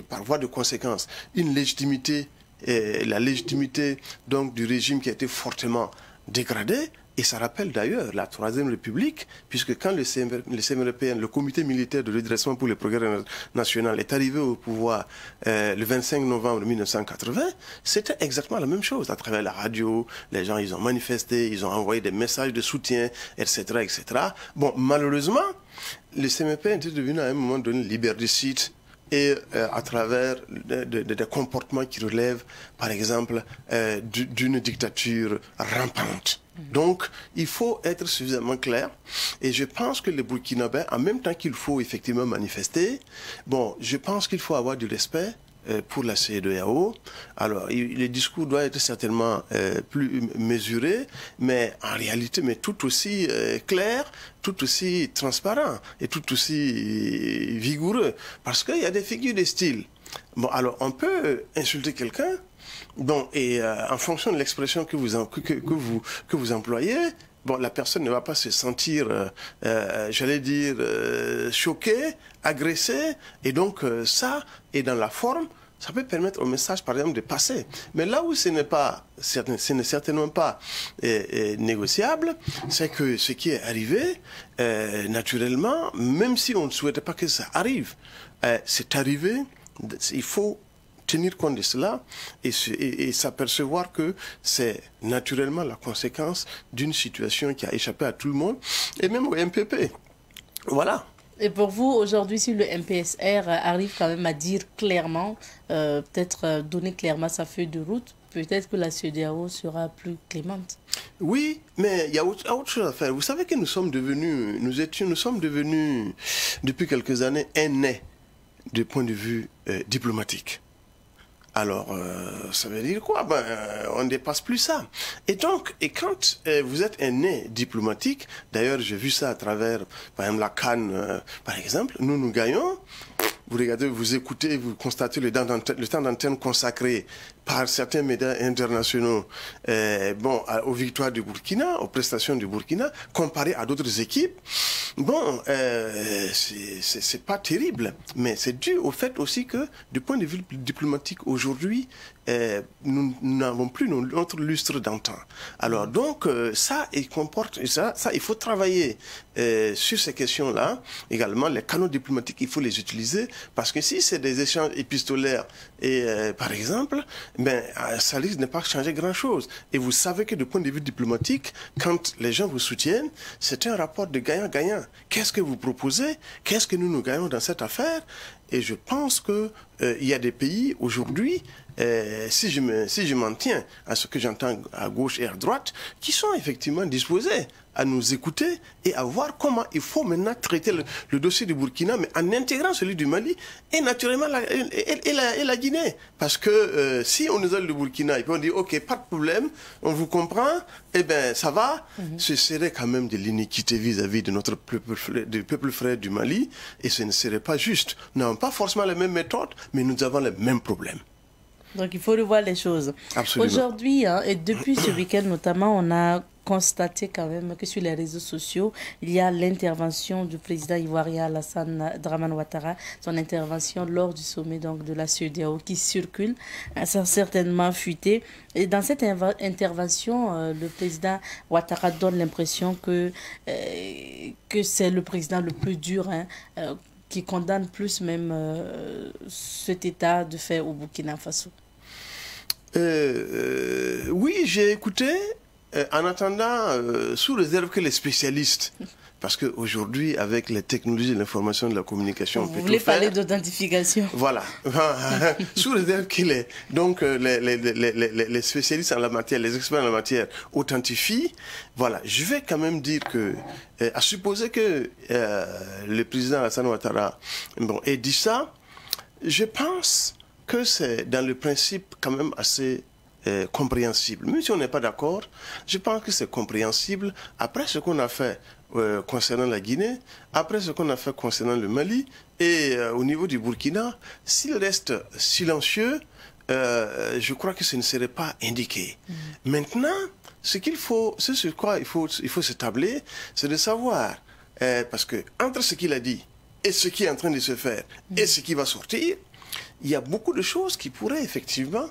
par voie de conséquence, une légitimité, la légitimité donc du régime qui a été fortement dégradée. Et ça rappelle d'ailleurs la Troisième République, puisque quand le CMRPN, le Comité militaire de redressement pour le progrès national, est arrivé au pouvoir le 25 novembre 1980, c'était exactement la même chose. À travers la radio, les gens, ils ont manifesté, ils ont envoyé des messages de soutien, etc., etc. Bon, malheureusement, le CMRPN était devenu à un moment donné liberticide, et à travers des comportements qui relèvent, par exemple, d'une dictature rampante. Donc, il faut être suffisamment clair. Et je pense que les Burkinabés, en même temps qu'il faut effectivement manifester, bon, je pense qu'il faut avoir du respect pour la CEDEAO. Alors, le discours doit être certainement plus mesuré, mais en réalité, mais tout aussi clair, tout aussi transparent et tout aussi vigoureux. Parce qu'il y a des figures de style. Bon, alors, on peut insulter quelqu'un, bon, et en fonction de l'expression que vous employez, bon, la personne ne va pas se sentir, j'allais dire, choquée, agressée, et donc ça, et dans la forme, ça peut permettre au message, par exemple, de passer. Mais là où ce n'est certainement pas négociable, c'est que ce qui est arrivé, naturellement, même si on ne souhaitait pas que ça arrive, c'est arrivé, il faut tenir compte de cela et s'apercevoir que c'est naturellement la conséquence d'une situation qui a échappé à tout le monde, et même au MPP. Voilà. Et pour vous, aujourd'hui, si le MPSR arrive quand même à dire clairement, peut-être donner clairement sa feuille de route, peut-être que la CEDEAO sera plus clémente. Oui, mais il y a autre chose à faire. Vous savez que nous sommes devenus, depuis quelques années, aînés du point de vue diplomatique. Alors, ça veut dire quoi? On ne dépasse plus ça. Et donc, quand vous êtes un nez diplomatique, d'ailleurs, j'ai vu ça à travers, par exemple, la CAN, par exemple, nous gagnons. Vous regardez, vous écoutez, vous constatez le temps d'antenne consacré par certains médias internationaux aux victoires du Burkina, aux prestations du Burkina, comparé à d'autres équipes. Bon, c'est pas terrible, mais c'est dû au fait aussi que, du point de vue diplomatique, aujourd'hui, nous n'avons plus notre lustre d'antan. Alors donc, ça, il faut travailler sur ces questions-là. Également, les canaux diplomatiques, il faut les utiliser, parce que si c'est des échanges épistolaires, par exemple, ça risque de ne pas changer grand-chose. Et vous savez que du point de vue diplomatique, quand les gens vous soutiennent, c'est un rapport de gagnant-gagnant. Qu'est-ce que vous proposez? Qu'est-ce que nous gagnons dans cette affaire? Et je pense qu'il y a des pays aujourd'hui, si je m'en tiens à ce que j'entends à gauche et à droite, qui sont effectivement disposés à nous écouter et à voir comment il faut maintenant traiter le dossier du Burkina, mais en intégrant celui du Mali et naturellement la Guinée. Parce que si on isole le Burkina et puis on dit ok, pas de problème, on vous comprend, eh bien ça va, ce serait quand même de l'iniquité vis-à-vis de notre peuple frère du Mali, et ce ne serait pas juste. Nous n'avons pas forcément les mêmes méthodes, mais nous avons les mêmes problèmes. Donc il faut revoir les choses. Absolument. Aujourd'hui, et depuis ce week-end notamment, on a constaté quand même que sur les réseaux sociaux, il y a l'intervention du président ivoirien Alassane Dramane Ouattara, son intervention lors du sommet donc, de la CEDEAO qui circule, ça a certainement fuité. Et dans cette intervention, le président Ouattara donne l'impression que c'est le président le plus dur, qui condamne plus même cet état de fait au Burkina Faso. Oui, j'ai écouté, en attendant, sous réserve que les spécialistes, parce qu'aujourd'hui, avec les technologies de l'information et de la communication, on peut vous voulez tout faire. parler d'authentification? Voilà. Sous réserve que les spécialistes en la matière, les experts en la matière authentifient, voilà, je vais quand même dire que, à supposer que le président Alassane Ouattara ait dit ça, je pense que c'est dans le principe quand même assez compréhensible. Même si on n'est pas d'accord, je pense que c'est compréhensible après ce qu'on a fait concernant la Guinée, après ce qu'on a fait concernant le Mali et au niveau du Burkina. S'il reste silencieux, je crois que ce ne serait pas indiqué. Maintenant, ce sur quoi il faut s'établir, c'est de savoir, parce que entre ce qu'il a dit et ce qui est en train de se faire et ce qui va sortir, il y a beaucoup de choses qui pourraient effectivement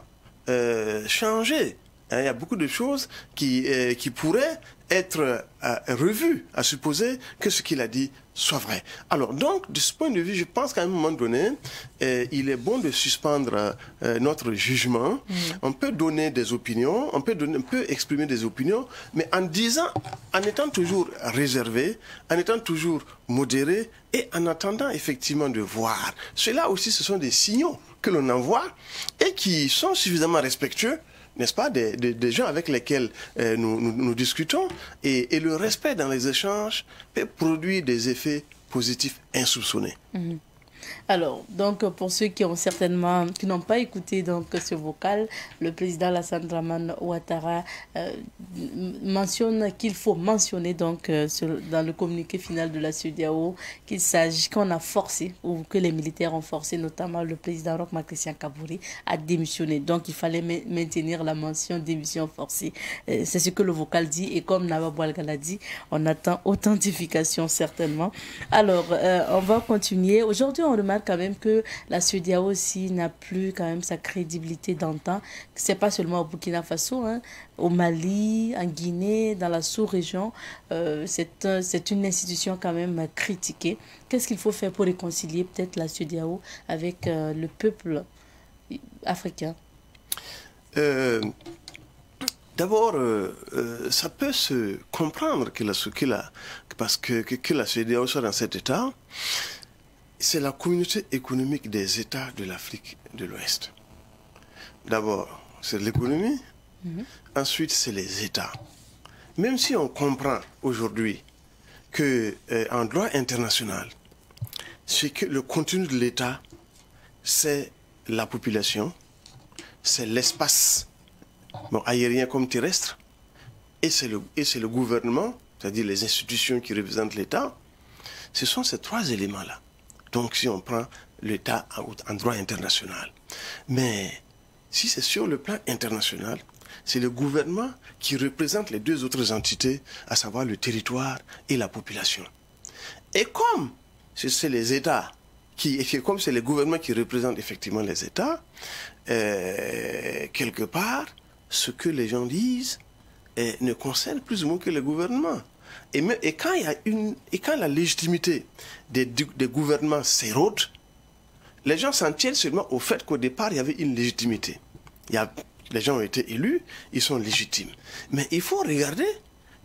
changer. Il y a beaucoup de choses qui pourraient être revues, à supposer que ce qu'il a dit soit vrai. Alors donc, de ce point de vue, je pense qu'à un moment donné, il est bon de suspendre notre jugement. On peut donner des opinions, on peut exprimer des opinions, mais en étant toujours réservé, en étant toujours modéré et en attendant effectivement de voir. Cela aussi, ce sont des signaux que l'on envoie et qui sont suffisamment respectueux, n'est-ce pas, des gens avec lesquels nous discutons, et le respect dans les échanges peut produire des effets positifs insoupçonnés. Alors, donc, pour ceux qui n'ont pas écouté donc ce vocal, le président Alassane Dramane Ouattara mentionne qu'il faut mentionner donc dans le communiqué final de la CEDEAO qu'il s'agit qu'on a forcé, ou que les militaires ont forcé, notamment le président Roch-Marc Christian Kabouré, à démissionner. Donc, il fallait maintenir la mention démission forcée. C'est ce que le vocal dit, et comme Naba Boualga l'a dit, on attend authentification certainement. Alors, on va continuer. Aujourd'hui, on remarque quand même que la CEDEAO aussi n'a plus quand même sa crédibilité d'antan. C'est pas seulement au Burkina Faso, au Mali, en Guinée, dans la sous-région. C'est une institution quand même critiquée. Qu'est-ce qu'il faut faire pour réconcilier peut-être la CEDEAO avec le peuple africain? D'abord, ça peut se comprendre que la CEDEAO soit dans cet état. C'est la communauté économique des États de l'Afrique de l'Ouest. D'abord, c'est l'économie. Ensuite, c'est les États. Même si on comprend aujourd'hui qu'en droit international, c'est que le contenu de l'État, c'est la population, c'est l'espace aérien comme terrestre, et c'est le gouvernement, c'est-à-dire les institutions qui représentent l'État. Ce sont ces trois éléments-là. Donc, si on prend l'État en droit international. Mais si c'est sur le plan international, c'est le gouvernement qui représente les deux autres entités, à savoir le territoire et la population. Et comme c'est les États, comme c'est le gouvernement qui représente effectivement les États, quelque part, ce que les gens disent ne concerne plus ou moins que le gouvernement. Et quand la légitimité des gouvernements s'érode, les gens s'en tiennent seulement au fait qu'au départ, il y avait une légitimité. Les gens ont été élus, ils sont légitimes. Mais il faut regarder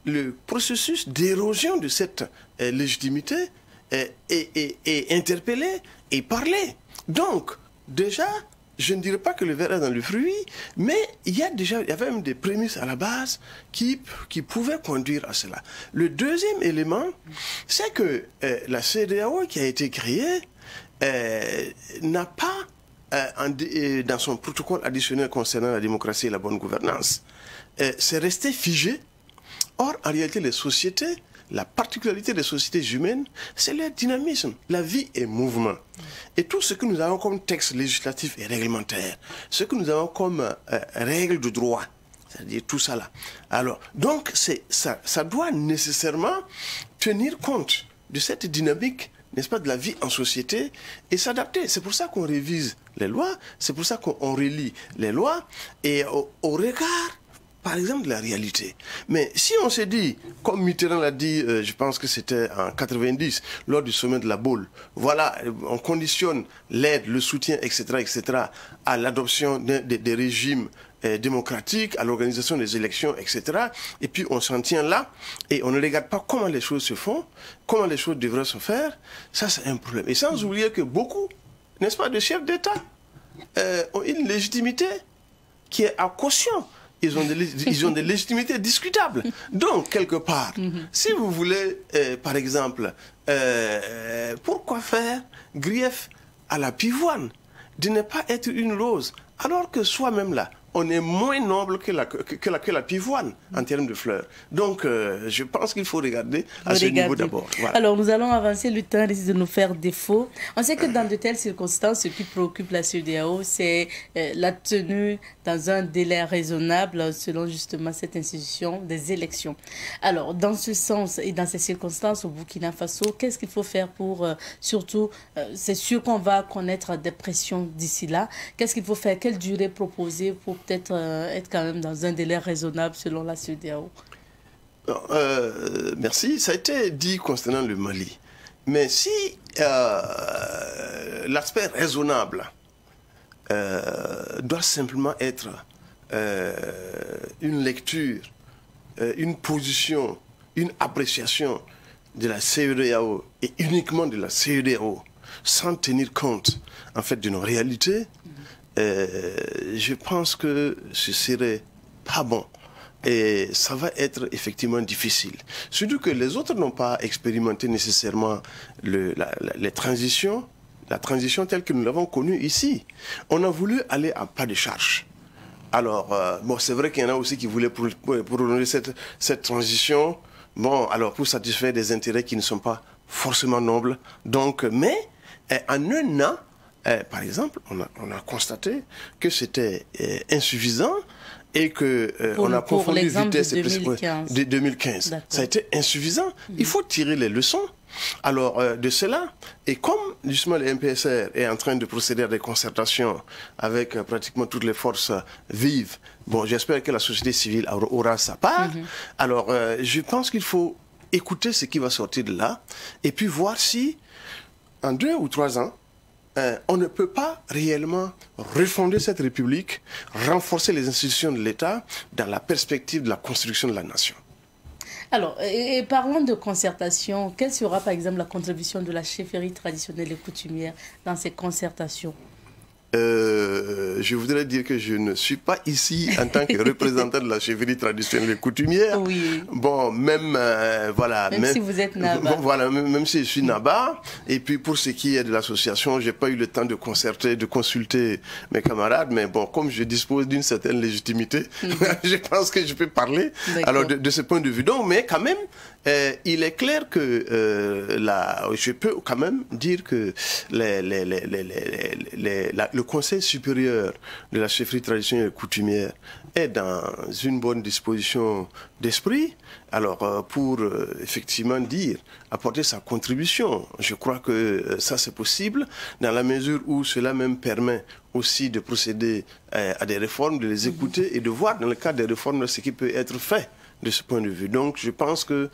le processus d'érosion de cette légitimité et interpeller et parler. Donc, déjà, je ne dirais pas que le verre est dans le fruit, mais il y avait même des prémices à la base qui pouvaient conduire à cela. Le deuxième élément, c'est que la CEDEAO qui a été créée n'a pas, dans son protocole additionnel concernant la démocratie et la bonne gouvernance, c'est resté figé. Or, en réalité, les sociétés, la particularité des sociétés humaines, c'est leur dynamisme. La vie est mouvement. Et tout ce que nous avons comme texte législatif et réglementaire, ce que nous avons comme règles de droit, c'est-à-dire tout ça là. Alors, donc, ça doit nécessairement tenir compte de cette dynamique, n'est-ce pas, de la vie en société et s'adapter. C'est pour ça qu'on révise les lois, c'est pour ça qu'on relit les lois et au regard, par exemple, de la réalité. Mais si on se dit, comme Mitterrand l'a dit, je pense que c'était en 90, lors du sommet de la Baule, voilà, on conditionne l'aide, le soutien, etc., etc., à l'adoption des régimes démocratiques, à l'organisation des élections, etc. Et puis on s'en tient là et on ne regarde pas comment les choses se font, comment les choses devraient se faire. Ça, c'est un problème. Et sans oublier que beaucoup, n'est-ce pas, de chefs d'État ont une légitimité qui est à caution. Ils ont des légitimités discutables. Donc, quelque part, si vous voulez, par exemple, pourquoi faire grief à la pivoine de ne pas être une rose, alors que soi-même là, on est moins noble que la pivoine en termes de fleurs. Donc, je pense qu'il faut regarder à ce niveau d'abord. Voilà. Alors, nous allons avancer, le temps risque de nous faire défaut. On sait que dans de telles circonstances, ce qui préoccupe la CEDEAO, c'est la tenue dans un délai raisonnable, selon justement cette institution, des élections. Alors, dans ce sens et dans ces circonstances, au Burkina Faso, qu'est-ce qu'il faut faire pour, surtout, c'est sûr qu'on va connaître des pressions d'ici là. Qu'est-ce qu'il faut faire? Quelle durée proposer pour peut-être être quand même dans un délai raisonnable selon la CEDEAO? Merci. Ça a été dit concernant le Mali. Mais si l'aspect raisonnable doit simplement être une lecture, une position, une appréciation de la CEDEAO et uniquement de la CEDEAO, sans tenir compte en fait de nos réalités, je pense que ce serait pas bon. Et ça va être effectivement difficile. Surtout que les autres n'ont pas expérimenté nécessairement les transitions, la transition telle que nous l'avons connue ici. On a voulu aller à pas de charge. Alors, bon, c'est vrai qu'il y en a aussi qui voulaient prolonger cette transition, bon, alors pour satisfaire des intérêts qui ne sont pas forcément nobles. Donc, mais en un an, par exemple, on a constaté que c'était insuffisant et que on a confondu vitesse et 2015. Ça a été insuffisant. Il faut tirer les leçons. Alors, de cela, et comme justement le MPSR est en train de procéder à des concertations avec pratiquement toutes les forces vives, bon, j'espère que la société civile aura sa part. Alors, je pense qu'il faut écouter ce qui va sortir de là et puis voir si, en 2 ou 3 ans, on ne peut pas réellement refonder cette République, renforcer les institutions de l'État dans la perspective de la construction de la nation. Alors, et parlons de concertation. Quelle sera par exemple la contribution de la chefferie traditionnelle et coutumière dans ces concertations? Je voudrais dire que je ne suis pas ici en tant que représentant de la chefferie traditionnelle et coutumière. Oui. Bon, même voilà. Même si vous êtes Naba. Voilà, même si je suis Naba. Et puis pour ce qui est de l'association, j'ai pas eu le temps de concerter, de consulter mes camarades. Mais bon, comme je dispose d'une certaine légitimité, je pense que je peux parler. Alors de ce point de vue. Donc, mais quand même, il est clair que je peux quand même dire que le Conseil supérieur de la chefferie traditionnelle et coutumière est dans une bonne disposition d'esprit. Alors, pour effectivement apporter sa contribution, je crois que ça c'est possible dans la mesure où cela même permet aussi de procéder à des réformes, de les écouter et de voir dans le cadre des réformes ce qui peut être fait de ce point de vue. Donc, je pense que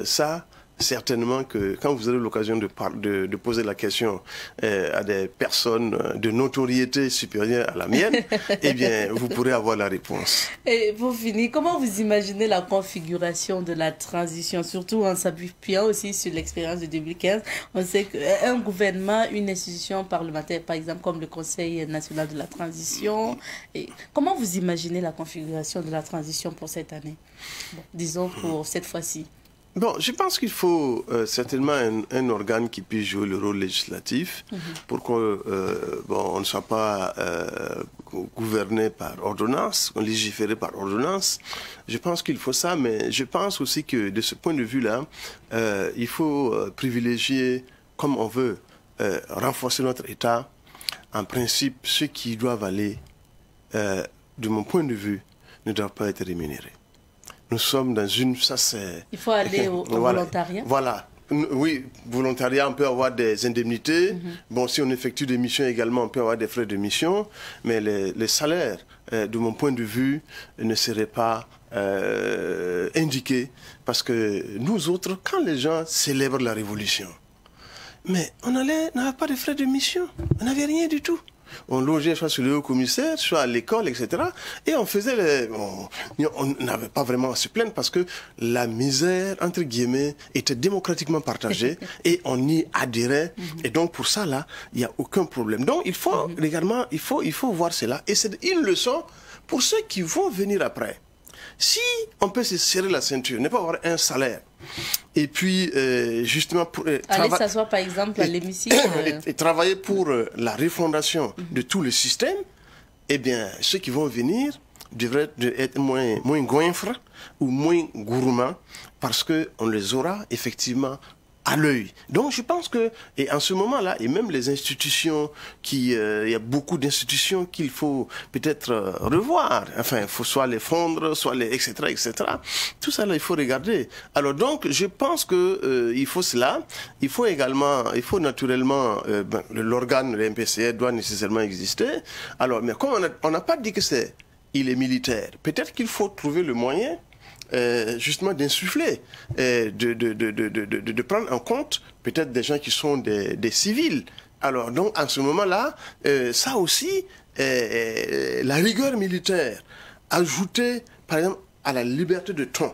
ça, certainement que quand vous aurez l'occasion de poser la question à des personnes de notoriété supérieure à la mienne, eh bien, vous pourrez avoir la réponse. Et pour finir, comment vous imaginez la configuration de la transition, surtout en s'appuyant aussi sur l'expérience de 2015? On sait qu'un gouvernement, une institution parlementaire, par exemple, comme le Conseil national de la transition, et comment vous imaginez la configuration de la transition pour cette année? Bon, disons pour cette fois-ci. Bon, je pense qu'il faut certainement un organe qui puisse jouer le rôle législatif pour qu'on on ne soit pas gouverné par ordonnance, légiféré par ordonnance. Je pense qu'il faut ça, mais je pense aussi que de ce point de vue-là, il faut privilégier, comme on veut, renforcer notre État, en principe, ceux qui doivent aller, de mon point de vue, ne doivent pas être rémunérés. Nous sommes dans une... Ça, c'est... Il faut aller au volontariat. Voilà. Oui, volontariat, on peut avoir des indemnités. Bon, si on effectue des missions également, on peut avoir des frais de mission. Mais les salaires, de mon point de vue, ne seraient pas indiqués. Parce que nous autres, quand les gens célèbrent la Révolution, mais on n'avait pas de frais de mission. On n'avait rien du tout. On logeait soit sur le haut commissaire, soit à l'école, etc. Et on faisait on n'avait pas vraiment à se plaindre parce que la misère, entre guillemets, était démocratiquement partagée et on y adhérait. Et donc, pour ça, là, il n'y a aucun problème. Donc, il faut, également, il faut voir cela. Et c'est une leçon pour ceux qui vont venir après. Si on peut se serrer la ceinture, ne pas avoir un salaire, et puis justement pour aller s'asseoir par exemple à l'hémicycle et travailler pour la refondation de tout le système, eh bien ceux qui vont venir devraient être moins goinfres ou moins gourmands parce qu'on les aura effectivement à l'œil. Donc je pense que, et en ce moment-là, et même les institutions, il y a beaucoup d'institutions qu'il faut peut-être revoir. Enfin, il faut soit les fondre, soit les, etc., etc. Tout ça, là, il faut regarder. Alors donc, je pense que il faut cela. Il faut également, il faut naturellement, l'organe, le MPCR doit nécessairement exister. Alors, mais comme on n'a pas dit que il est militaire, peut-être qu'il faut trouver le moyen justement d'insuffler, de prendre en compte peut-être des gens qui sont des civils. Alors donc en ce moment-là, ça aussi, la rigueur militaire, ajoutée par exemple à la liberté de ton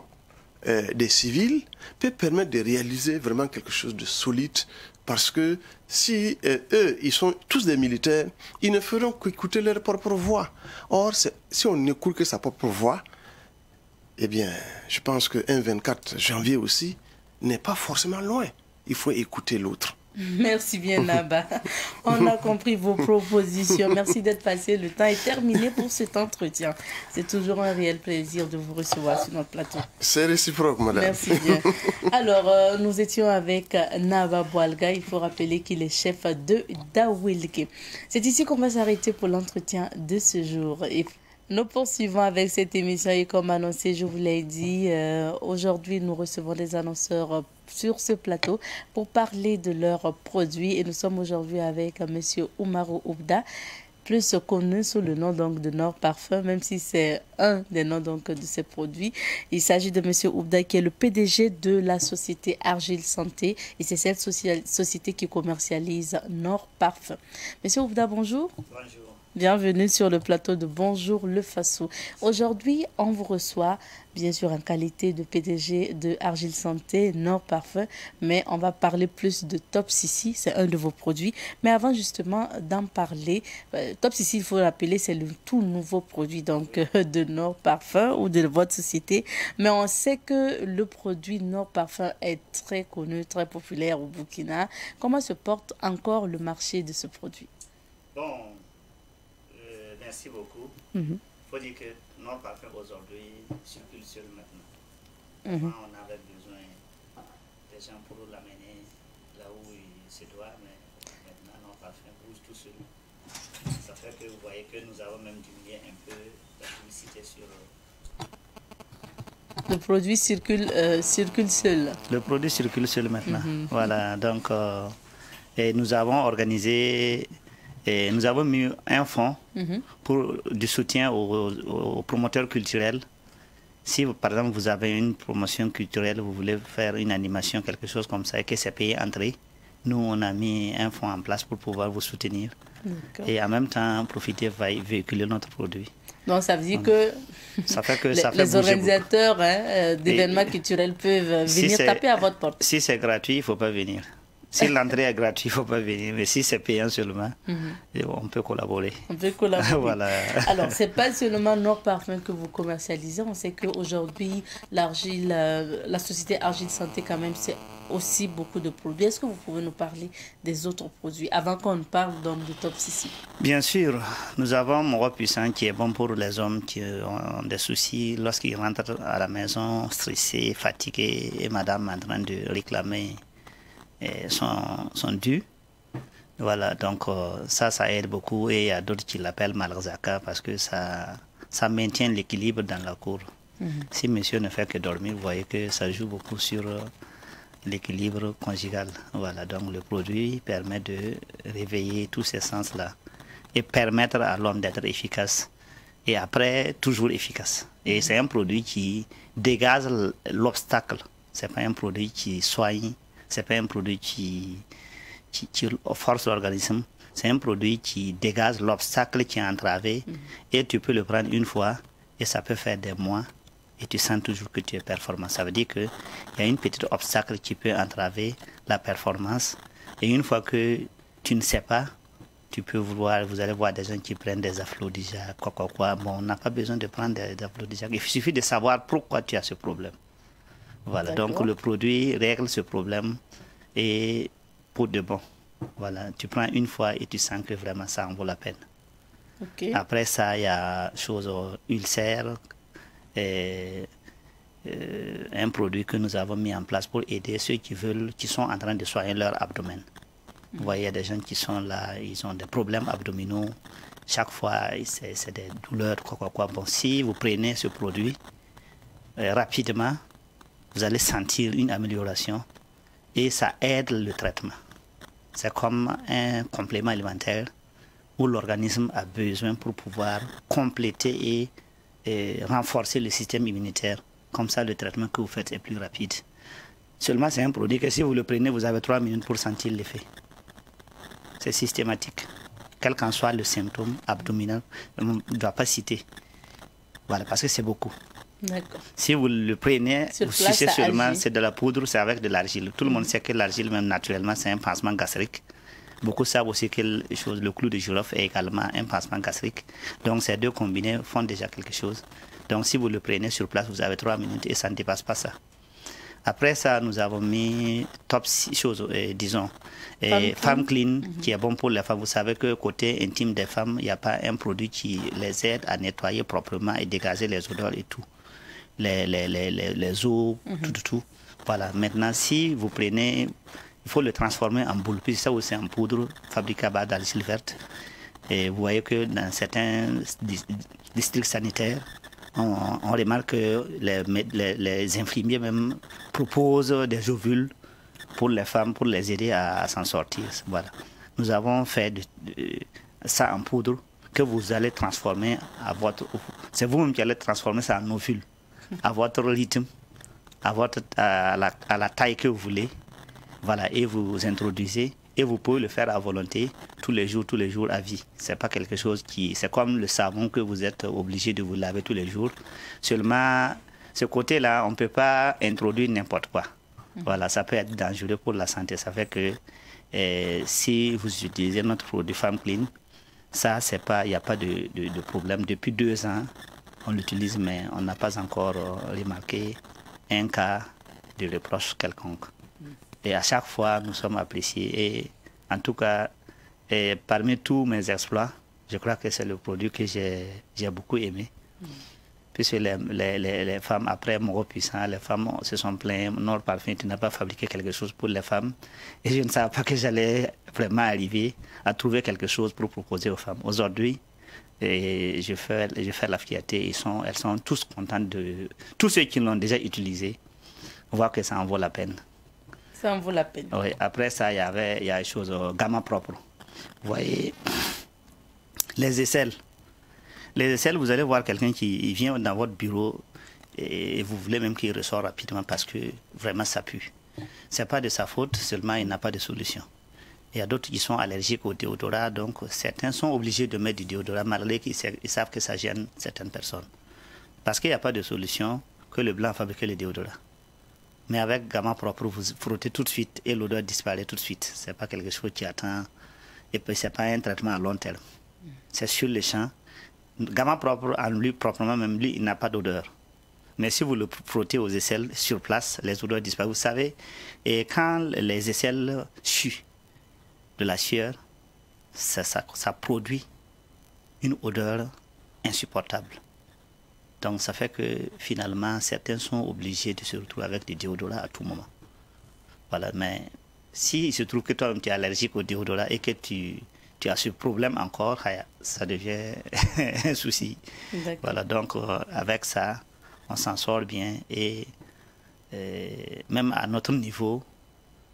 des civils, peut permettre de réaliser vraiment quelque chose de solide. Parce que si eux, ils sont tous des militaires, ils ne feront qu'écouter leur propre voix. Or, si on n'écoute que sa propre voix, eh bien, je pense qu'un 24 janvier aussi n'est pas forcément loin. Il faut écouter l'autre. Merci bien, Naba. On a compris vos propositions. Merci d'être passé. Le temps est terminé pour cet entretien. C'est toujours un réel plaisir de vous recevoir sur notre plateau. C'est réciproque, madame. Merci bien. Alors, nous étions avec Naba Boualga. Il faut rappeler qu'il est chef de Dawilke. C'est ici qu'on va s'arrêter pour l'entretien de ce jour. Et nous poursuivons avec cette émission et comme annoncé, je vous l'ai dit, aujourd'hui nous recevons des annonceurs sur ce plateau pour parler de leurs produits et nous sommes aujourd'hui avec M. Oumarou Oubda, plus connu sous le nom donc de Nord Parfum, même si c'est un des noms donc de ces produits. Il s'agit de M. Oubda qui est le PDG de la société Argile Santé et c'est cette société qui commercialise Nord Parfum. M. Oubda, bonjour. Bonjour. Bienvenue sur le plateau de Bonjour le Faso. Aujourd'hui, on vous reçoit, bien sûr, en qualité de PDG de Argile Santé, Nord Parfum, mais on va parler plus de Top Sissi, c'est un de vos produits. Mais avant justement d'en parler, Top Sissi, il faut rappeler, c'est le tout nouveau produit donc de Nord Parfum ou de votre société. Mais on sait que le produit Nord Parfum est très connu, très populaire au Burkina. Comment se porte encore le marché de ce produit? Bon, merci beaucoup. Il faut dire que Nord Parfum aujourd'hui circule seul maintenant. Avant, on avait besoin des gens pour l'amener là où il se doit, mais maintenant Nord Parfum bouge tout seul. Ça fait que vous voyez que nous avons même diminué un peu la publicité sur... Le produit circule seul. Le produit circule seul maintenant. Voilà, donc et nous avons organisé... Et nous avons mis un fonds pour du soutien aux promoteurs culturels. Si, par exemple, vous avez une promotion culturelle, vous voulez faire une animation, quelque chose comme ça, et que c'est payé entrée, nous, on a mis un fonds en place pour pouvoir vous soutenir. Et en même temps, profiter, véhiculer notre produit. Donc, ça veut dire que, les organisateurs d'événements culturels peuvent venir taper à votre porte. Si c'est gratuit, il ne faut pas venir. Si l'entrée est gratuite, il ne faut pas venir. Mais si c'est payant seulement, on peut collaborer. On peut collaborer. Voilà. Alors, ce n'est pas seulement Nord Parfum que vous commercialisez. On sait qu'aujourd'hui, la société Argile Santé, quand même, c'est aussi beaucoup de produits. Est-ce que vous pouvez nous parler des autres produits avant qu'on ne parle donc de Top Sissi? Bien sûr. Nous avons Moro Puissant qui est bon pour les hommes qui ont des soucis lorsqu'ils rentrent à la maison, stressés, fatigués, et madame est en train de réclamer sont dus. Voilà, donc ça aide beaucoup et il y a d'autres qui l'appellent Malrzaka parce que ça ça maintient l'équilibre dans la cour. Si monsieur ne fait que dormir, vous voyez que ça joue beaucoup sur l'équilibre conjugal. Voilà, donc le produit permet de réveiller tous ces sens-là et permettre à l'homme d'être efficace. Et après, toujours efficace. Et c'est un produit qui dégage l'obstacle. C'est pas un produit qui soigne, c'est pas un produit qui force l'organisme. C'est un produit qui dégage l'obstacle qui est entravé et tu peux le prendre une fois et ça peut faire des mois et tu sens toujours que tu es performant. Ça veut dire qu'il y a une petite obstacle qui peut entraver la performance et une fois que tu ne sais pas, vous allez voir des gens qui prennent des aphrodisiaques, quoi. Bon, on n'a pas besoin de prendre des aphrodisiaques. Il suffit de savoir pourquoi tu as ce problème. Voilà, donc le produit règle ce problème et pour de bon. Voilà, tu prends une fois et tu sens que vraiment ça en vaut la peine. Okay. Après ça, il y a ulcères, un produit que nous avons mis en place pour aider ceux qui sont en train de soigner leur abdomen. Vous voyez, il y a des gens qui sont là, ils ont des problèmes abdominaux. Chaque fois, c'est des douleurs, quoi. Bon, si vous prenez ce produit, rapidement, vous allez sentir une amélioration et ça aide le traitement. C'est comme un complément alimentaire où l'organisme a besoin pour pouvoir compléter et renforcer le système immunitaire. Comme ça, le traitement que vous faites est plus rapide. Seulement, c'est un produit que si vous le prenez, vous avez 3 minutes pour sentir l'effet. C'est systématique. Quel qu'en soit le symptôme abdominal, on ne doit pas citer. Voilà, parce que c'est beaucoup. Si vous le prenez, vous sucez seulement, c'est de la poudre, c'est avec de l'argile. Tout le monde sait que l'argile, même naturellement, c'est un pansement gastrique. Beaucoup savent aussi que le clou de girofle est également un pansement gastrique. Donc ces deux combinés font déjà quelque chose. Donc si vous le prenez sur place, vous avez 3 minutes et ça ne dépasse pas ça. Après ça, nous avons mis top 6 choses, disons. Femme clean, qui est bon pour les femmes. Vous savez que côté intime des femmes, il n'y a pas un produit qui les aide à nettoyer proprement et dégager les odeurs et tout. Les os, tout. Voilà. Maintenant, si vous prenez, il faut le transformer en boule. Puis ça aussi en poudre fabriquée à base d'argile verte. Et vous voyez que dans certains districts sanitaires, on remarque que les infirmiers même proposent des ovules pour les femmes, pour les aider à s'en sortir. Voilà. Nous avons fait ça en poudre que vous allez transformer à votre... C'est vous-même qui allez transformer ça en ovule, à votre rythme, à la taille que vous voulez. Voilà, et vous introduisez. Et vous pouvez le faire à volonté, tous les jours à vie. C'est pas quelque chose c'est comme le savon que vous êtes obligé de vous laver tous les jours. Seulement, ce côté-là, on ne peut pas introduire n'importe quoi. Voilà, ça peut être dangereux pour la santé. Ça fait que si vous utilisez notre produit Femme Clean, ça, il n'y a pas de problème. Depuis 2 ans, on l'utilise, mais on n'a pas encore remarqué un cas de reproche quelconque. Et à chaque fois, nous sommes appréciés. Et en tout cas, parmi tous mes exploits, je crois que c'est le produit que j'ai beaucoup aimé. Puisque les femmes, après Moro Puissant, les femmes se sont plaintes. Nord Parfum, tu n'as pas fabriqué quelque chose pour les femmes. Et je ne savais pas que j'allais vraiment arriver à trouver quelque chose pour proposer aux femmes. Aujourd'hui, je fais la fierté. Elles sont tous contentes de... Tous ceux qui l'ont déjà utilisé voient que ça en vaut la peine. Ça en vaut la peine. Oui, après ça, il y a une chose, gamma propre. Vous voyez, les aisselles. Les aisselles, vous allez voir quelqu'un qui vient dans votre bureau et vous voulez même qu'il ressort rapidement parce que vraiment ça pue. Ce n'est pas de sa faute, seulement il n'a pas de solution. Il y a d'autres qui sont allergiques au déodorat, donc certains sont obligés de mettre du déodorat malgré qu'ils savent que ça gêne certaines personnes. Parce qu'il n'y a pas de solution que le blanc fabrique le déodorat. Mais avec Gamma Propre, vous frottez tout de suite et l'odeur disparaît tout de suite. Ce n'est pas quelque chose qui attend. Et puis, ce n'est pas un traitement à long terme. C'est sur le champ. Gamma Propre, en lui, proprement même, lui, il n'a pas d'odeur. Mais si vous le frottez aux aisselles sur place, les odeurs disparaissent. Vous savez, et quand les aisselles suent de la sueur, ça produit une odeur insupportable. Donc ça fait que finalement, certains sont obligés de se retrouver avec des déodorants à tout moment. Voilà, mais s'il se trouve que toi-même tu es allergique au déodorant et que tu tu as ce problème encore, ça devient un souci. Voilà, donc avec ça, on s'en sort bien et même à notre niveau,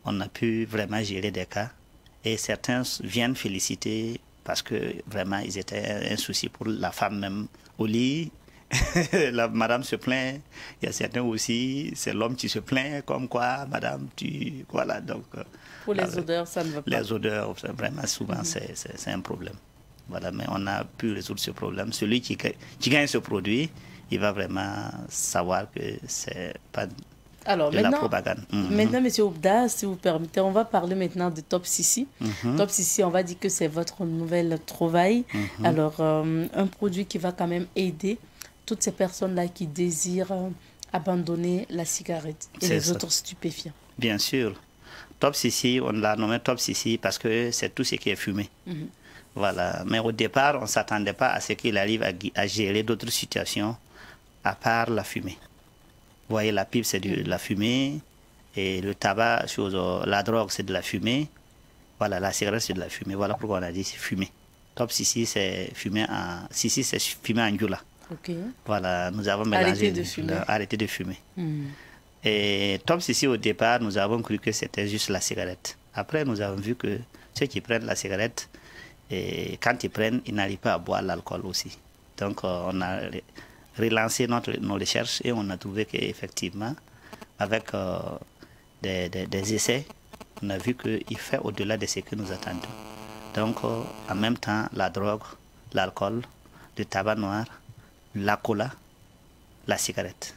on a pu vraiment gérer des cas et certains viennent féliciter parce que vraiment ils étaient un souci pour la femme même au lit. La madame se plaint, il y a certains aussi, c'est l'homme qui se plaint, comme quoi, madame, tu... Voilà, donc... Pour les odeurs, ça ne va pas. Les odeurs, vraiment, souvent, c'est un problème. Voilà, mais on a pu résoudre ce problème. Celui qui gagne ce produit, il va vraiment savoir que c'est pas de la propagande. Maintenant, M. Oubda, si vous permettez, on va parler maintenant de Top Sissi. Top Sissi, on va dire que c'est votre nouvelle trouvaille. Alors, un produit qui va quand même aider toutes ces personnes-là qui désirent abandonner la cigarette et les autres stupéfiants. Bien sûr. Top Sissi, on l'a nommé Top Sissi parce que c'est tout ce qui est fumé. Voilà. Mais au départ, on ne s'attendait pas à ce qu'il arrive à gérer d'autres situations à part la fumée. Vous voyez, la pipe, c'est de la fumée. Et le tabac, la drogue, c'est de la fumée. Voilà, la cigarette, c'est de la fumée. Voilà pourquoi on a dit c'est fumé. Top Sissi, c'est fumé en Ndioula. Voilà, nous avons mélangé. Arrêter de fumer. Et Top Sissi, au départ, nous avons cru que c'était juste la cigarette. Après, nous avons vu que ceux qui prennent la cigarette, et quand ils prennent, ils n'arrivent pas à boire l'alcool aussi. Donc, on a relancé nos recherches et on a trouvé qu'effectivement, avec des essais, on a vu qu'il fait au-delà de ce que nous attendions. Donc, en même temps, la drogue, l'alcool, le tabac noir, la cola, la cigarette.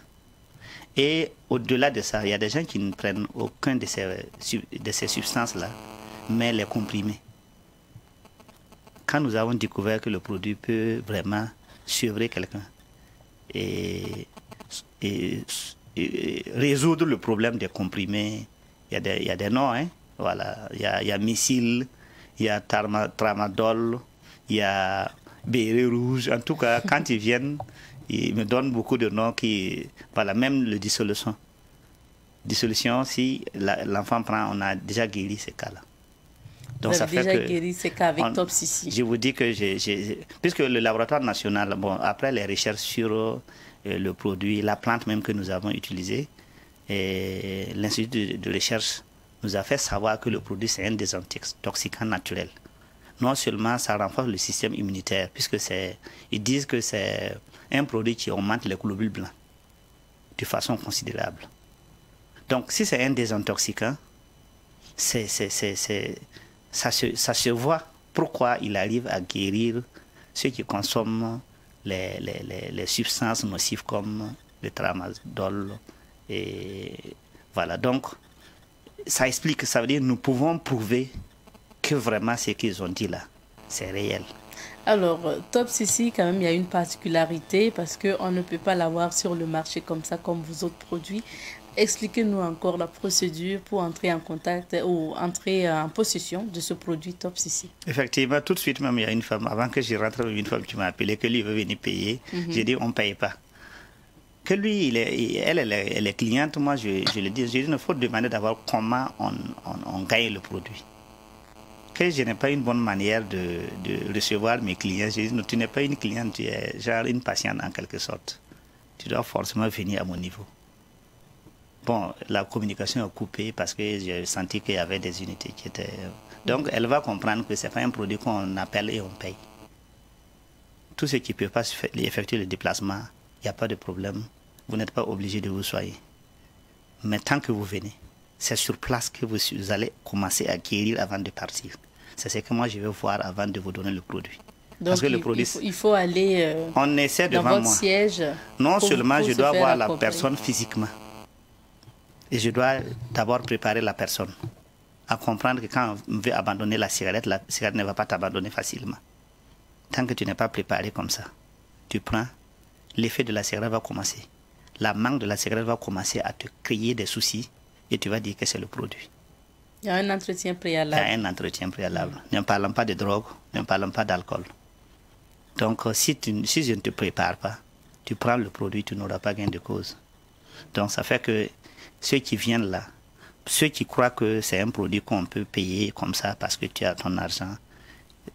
Et au-delà de ça, il y a des gens qui ne prennent aucun de ces substances-là, mais les comprimés. Quand nous avons découvert que le produit peut vraiment sevrer quelqu'un et résoudre le problème des comprimés, il y a des noms, hein? Voilà. Il y a Missile, il y a Tramadol, il y a Béret Rouge. En tout cas, quand ils viennent, ils me donnent beaucoup de noms qui... Voilà, même le dissolution. Dissolution, si l'enfant prend, on a déjà guéri ces cas-là. Donc, vous avez déjà guéri ces cas avec Top Sissi. Je vous dis que puisque le laboratoire national, bon, après les recherches sur le produit, la plante même que nous avons utilisée, l'Institut de recherche nous a fait savoir que le produit, c'est un désintoxicant naturel. Non seulement ça renforce le système immunitaire, puisque ils disent que c'est un produit qui augmente les globules blancs de façon considérable. Donc, si c'est un désintoxicant, ça se voit pourquoi il arrive à guérir ceux qui consomment les substances nocives comme le tramadol. Et voilà, donc, ça explique, ça veut dire que nous pouvons prouver que vraiment ce qu'ils ont dit là, c'est réel. Alors, Top Sissi, quand même, il y a une particularité parce qu'on ne peut pas l'avoir sur le marché comme ça, comme vos autres produits. Expliquez-nous encore la procédure pour entrer en contact ou entrer en possession de ce produit Top Sissi. Effectivement, tout de suite, même, il y a une femme, avant que je rentre, une femme qui m'a appelé, que lui veut venir payer. J'ai dit, on ne paye pas. Que lui, elle est cliente, moi, je lui dis, il faut demander d'abord comment on gagne le produit. Que je n'ai pas une bonne manière de recevoir mes clients. Je dis, non, tu n'es pas une cliente, tu es genre une patiente en quelque sorte. Tu dois forcément venir à mon niveau. Bon, la communication est coupée parce que j'ai senti qu'il y avait des unités qui étaient... Donc, elle va comprendre que ce n'est pas un produit qu'on appelle et on paye. Tout ce qui ne peut pas effectuer le déplacement, il n'y a pas de problème. Vous n'êtes pas obligé de vous soigner. Mais tant que vous venez, c'est sur place que vous allez commencer à guérir avant de partir. C'est ce que moi je vais voir avant de vous donner le produit. Donc, parce que le produit, il faut aller on essaie dans votre siège. Non seulement je dois voir la personne physiquement, et je dois d'abord préparer la personne à comprendre que quand on veut abandonner la cigarette ne va pas t'abandonner facilement. Tant que tu n'es pas préparé comme ça, tu prends, l'effet de la cigarette va commencer. La manque de la cigarette va commencer à te créer des soucis et tu vas dire que c'est le produit. Il y a un entretien préalable. Il y a un entretien préalable. Ne parlons pas de drogue, ne parlons pas d'alcool. Donc, si je ne te prépare pas, tu prends le produit, tu n'auras pas gain de cause. Donc, ça fait que ceux qui viennent là, ceux qui croient que c'est un produit qu'on peut payer comme ça parce que tu as ton argent,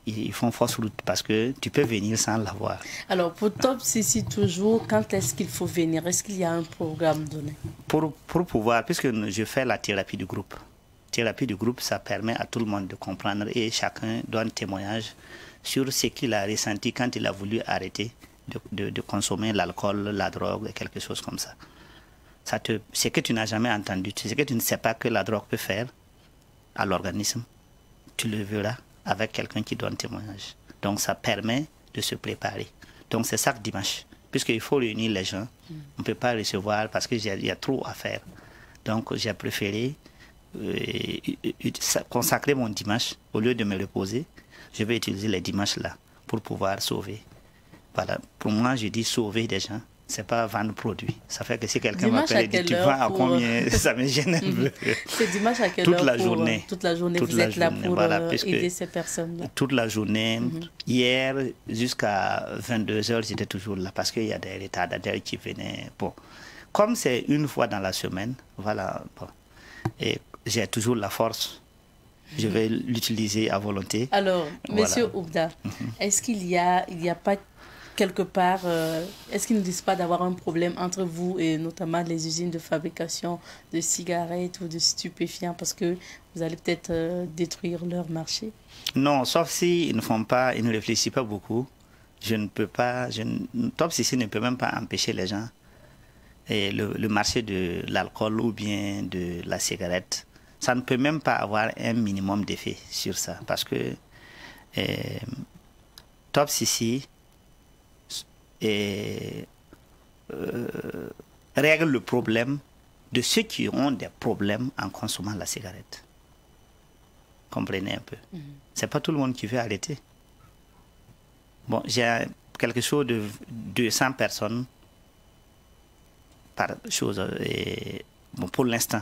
ils font fausse route parce que tu peux venir sans l'avoir. Alors, pour Top Sissi, toujours, quand est-ce qu'il faut venir? Est-ce qu'il y a un programme donné? Pour pouvoir, puisque je fais la thérapie du groupe. Thérapie du groupe, ça permet à tout le monde de comprendre et chacun donne témoignage sur ce qu'il a ressenti quand il a voulu arrêter de consommer l'alcool, la drogue, quelque chose comme ça. Ce que tu n'as jamais entendu, ce que tu ne sais pas que la drogue peut faire à l'organisme, tu le verras avec quelqu'un qui donne témoignage. Donc ça permet de se préparer. Donc c'est ça que dimanche, puisqu'il faut réunir les gens, on ne peut pas recevoir parce qu'il y a trop à faire. Donc j'ai préféré consacrer mon dimanche, au lieu de me reposer, je vais utiliser les dimanches là pour pouvoir sauver. Voilà. Pour moi, je dis sauver des gens, c'est pas vendre produit. Ça fait que si quelqu'un m'appelle et dit tu vends à combien, ça me gêne un peu. C'est dimanche à quelle toute heure la journée. Toute la journée, vous êtes là pour aider ces personnes-là. Toute la journée. Hier, jusqu'à 22h, j'étais toujours là parce qu'il y a des retardataires qui venaient. Bon. Comme c'est une fois dans la semaine, voilà. Bon. Et j'ai toujours la force. Je vais l'utiliser à volonté. Alors, Monsieur Oubda, est-ce qu'il y a pas quelque part, est-ce qu'ils ne disent pas d'avoir un problème entre vous et notamment les usines de fabrication de cigarettes ou de stupéfiants parce que vous allez peut-être détruire leur marché? Non, sauf s'ils ne font pas, ils ne réfléchissent pas beaucoup. Je ne peux pas, Top Sissi ne peut même pas empêcher les gens. Et le marché de l'alcool ou bien de la cigarette, ça ne peut même pas avoir un minimum d'effet sur ça parce que Top Sissi règle le problème de ceux qui ont des problèmes en consommant la cigarette. Comprenez un peu. C'est pas tout le monde qui veut arrêter. Bon, j'ai quelque chose de 200 personnes par chose. Bon, pour l'instant,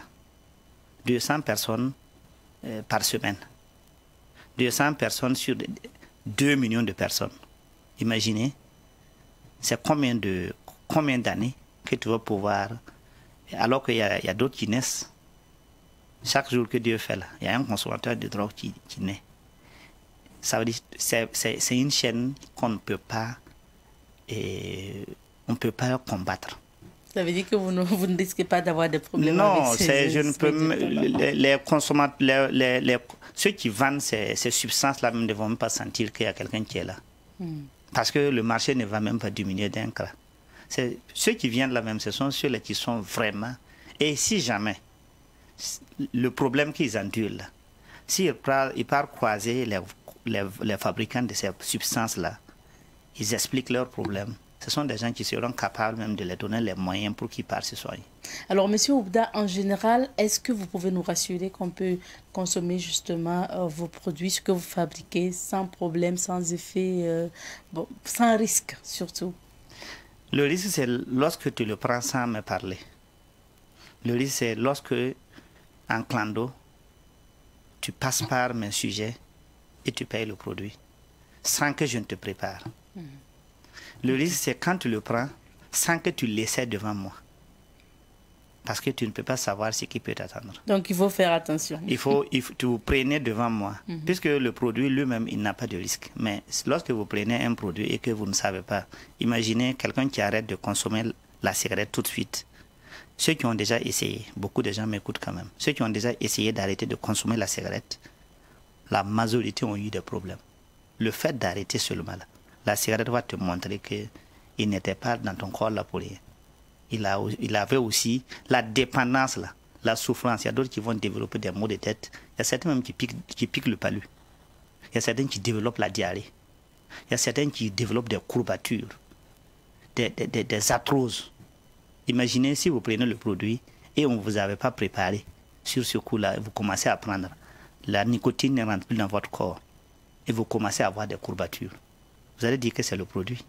200 personnes par semaine. 200 personnes sur 2 millions de personnes. Imaginez. C'est combien d'années que tu vas pouvoir, alors qu'il y a d'autres qui naissent. Chaque jour que Dieu fait là, il y a un consommateur de drogue qui naît. Ça veut dire c'est une chaîne qu'on ne peut pas combattre. Ça veut dire que vous ne risquez pas d'avoir des problèmes non, avec ces je ne peux les consommateurs, ceux qui vendent ces substances-là ne vont même pas sentir qu'il y a quelqu'un qui est là. Parce que le marché ne va même pas diminuer d'un cran. Ceux qui viennent là même, ce sont ceux-là qui sont vraiment... Et si jamais, le problème qu'ils endurent là, s'ils partent croiser les fabricants de ces substances-là, ils expliquent leurs problèmes. Ce sont des gens qui seront capables même de les donner les moyens pour qu'ils partent se soigner. Alors, Monsieur Oubda, en général, est-ce que vous pouvez nous rassurer qu'on peut consommer justement vos produits, ce que vous fabriquez, sans problème, sans effet, sans risque surtout? Le risque, c'est lorsque tu le prends sans me parler. Le risque, c'est lorsque, en clando, tu passes par mes sujets et tu payes le produit, sans que je ne te prépare. Le risque, c'est quand tu le prends sans que tu l'essaies devant moi. Parce que tu ne peux pas savoir ce qui peut t'attendre. Donc, il faut faire attention. Tu vous prenez devant moi. Puisque le produit lui-même, il n'a pas de risque. Mais lorsque vous prenez un produit et que vous ne savez pas, imaginez quelqu'un qui arrête de consommer la cigarette tout de suite. Ceux qui ont déjà essayé, beaucoup de gens m'écoutent quand même, ceux qui ont déjà essayé d'arrêter de consommer la cigarette, la majorité ont eu des problèmes. Le fait d'arrêter seulement là, la cigarette va te montrer qu'il n'était pas dans ton corps là pour rien. Il avait aussi la dépendance là, la souffrance. Il y a d'autres qui vont développer des maux de tête. Il y a certains même qui piquent le palu. Il y a certains qui développent la diarrhée. Il y a certains qui développent des courbatures, des arthroses. Imaginez si vous prenez le produit et on ne vous avait pas préparé sur ce coup-là, vous commencez à prendre. La nicotine ne rentre plus dans votre corps et vous commencez à avoir des courbatures. Vous allez dire que c'est le produit.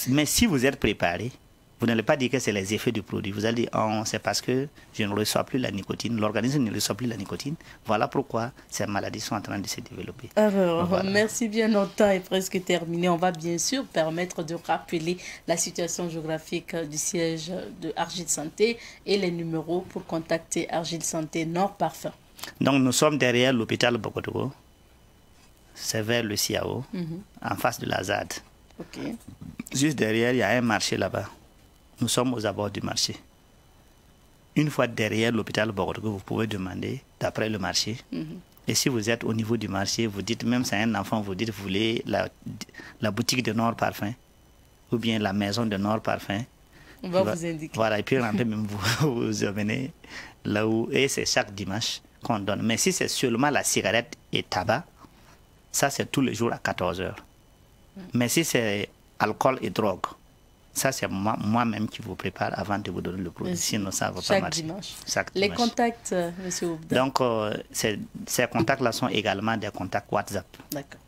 Mais si vous êtes préparé, vous n'allez pas dire que c'est les effets du produit. Vous allez dire, oh, c'est parce que je ne reçois plus la nicotine, l'organisme ne reçoit plus la nicotine. Voilà pourquoi ces maladies sont en train de se développer. Alors, voilà. Merci bien, notre temps est presque terminé. On va bien sûr permettre de rappeler la situation géographique du siège de Argile Santé et les numéros pour contacter Argile Santé Nord Parfum. Donc nous sommes derrière l'hôpital Bokotogo. c'est vers le CIAO, en face de la ZAD. Ok. Juste derrière, il y a un marché là-bas. Nous sommes aux abords du marché. Une fois derrière l'hôpital Borgo, vous pouvez demander d'après le marché. Et si vous êtes au niveau du marché, vous dites, même si c'est un enfant, vous dites, vous voulez la boutique de Nord Parfum ou bien la maison de Nord Parfum. On va vous indiquer. Voilà, et puis rentrer même vous emmener là où... Et c'est chaque dimanche qu'on donne. Mais si c'est seulement la cigarette et tabac, ça c'est tous les jours à 14h. Mais si c'est alcool et drogue, ça c'est moi-même qui vous prépare avant de vous donner le produit. Sinon ça ne va pas marcher. Chaque Les dimanche. contacts, monsieur Oubda. Donc ces contacts-là sont également des contacts WhatsApp. D'accord.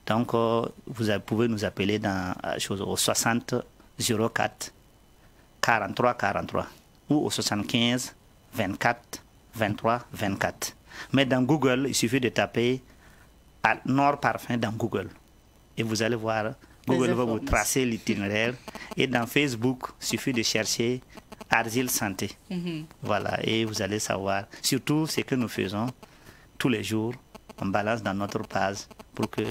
Donc vous pouvez nous appeler au 60 04 43 43 ou au 75 24 23 24. Mais dans Google, il suffit de taper Nord Parfum dans Google et vous allez voir, Google va vous tracer l'itinéraire. Et dans Facebook, il suffit de chercher Argile Santé. Voilà, et vous allez savoir surtout ce que nous faisons tous les jours. On balance dans notre page pour que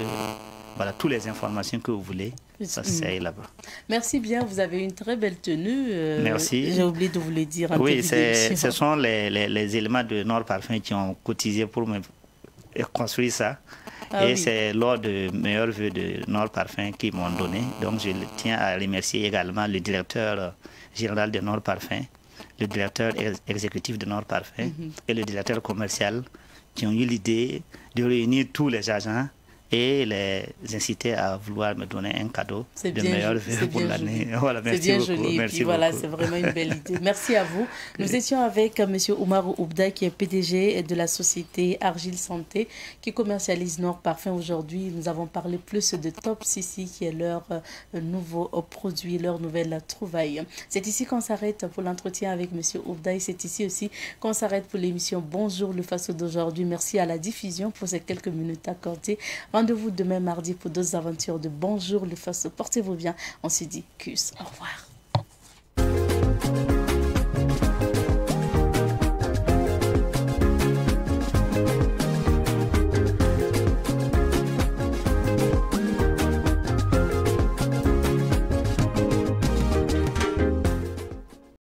voilà, toutes les informations que vous voulez, ça c'est là-bas. Merci bien, vous avez une très belle tenue. Merci. J'ai oublié de vous le dire. Oui, ce sont les éléments de Nord Parfum qui ont cotisé pour me construire ça. Et oui, c'est lors de meilleurs vœux de Nord Parfum qu'ils m'ont donné. Donc je tiens à remercier également le directeur général de Nord Parfum, le directeur exécutif de Nord Parfum et le directeur commercial qui ont eu l'idée de réunir tous les agents et les inciter à vouloir me donner un cadeau de meilleurs vœux pour l'année. Voilà, merci beaucoup. Joli. Merci voilà, beaucoup. C'est vraiment une belle idée. Merci à vous. Nous étions avec M. Oumarou Oubda, qui est PDG de la société Argile Santé, qui commercialise Nord Parfum. Aujourd'hui, nous avons parlé plus de Top Sissi, qui est leur nouveau produit, leur nouvelle trouvaille. C'est ici qu'on s'arrête pour l'entretien avec M. Oubda et c'est ici aussi qu'on s'arrête pour l'émission Bonjour le Faso d'aujourd'hui. Merci à la diffusion pour ces quelques minutes accordées. Rendez-vous demain mardi pour d'autres aventures de Bonjour le Faso. Portez-vous bien. On se dit cuss. Au revoir.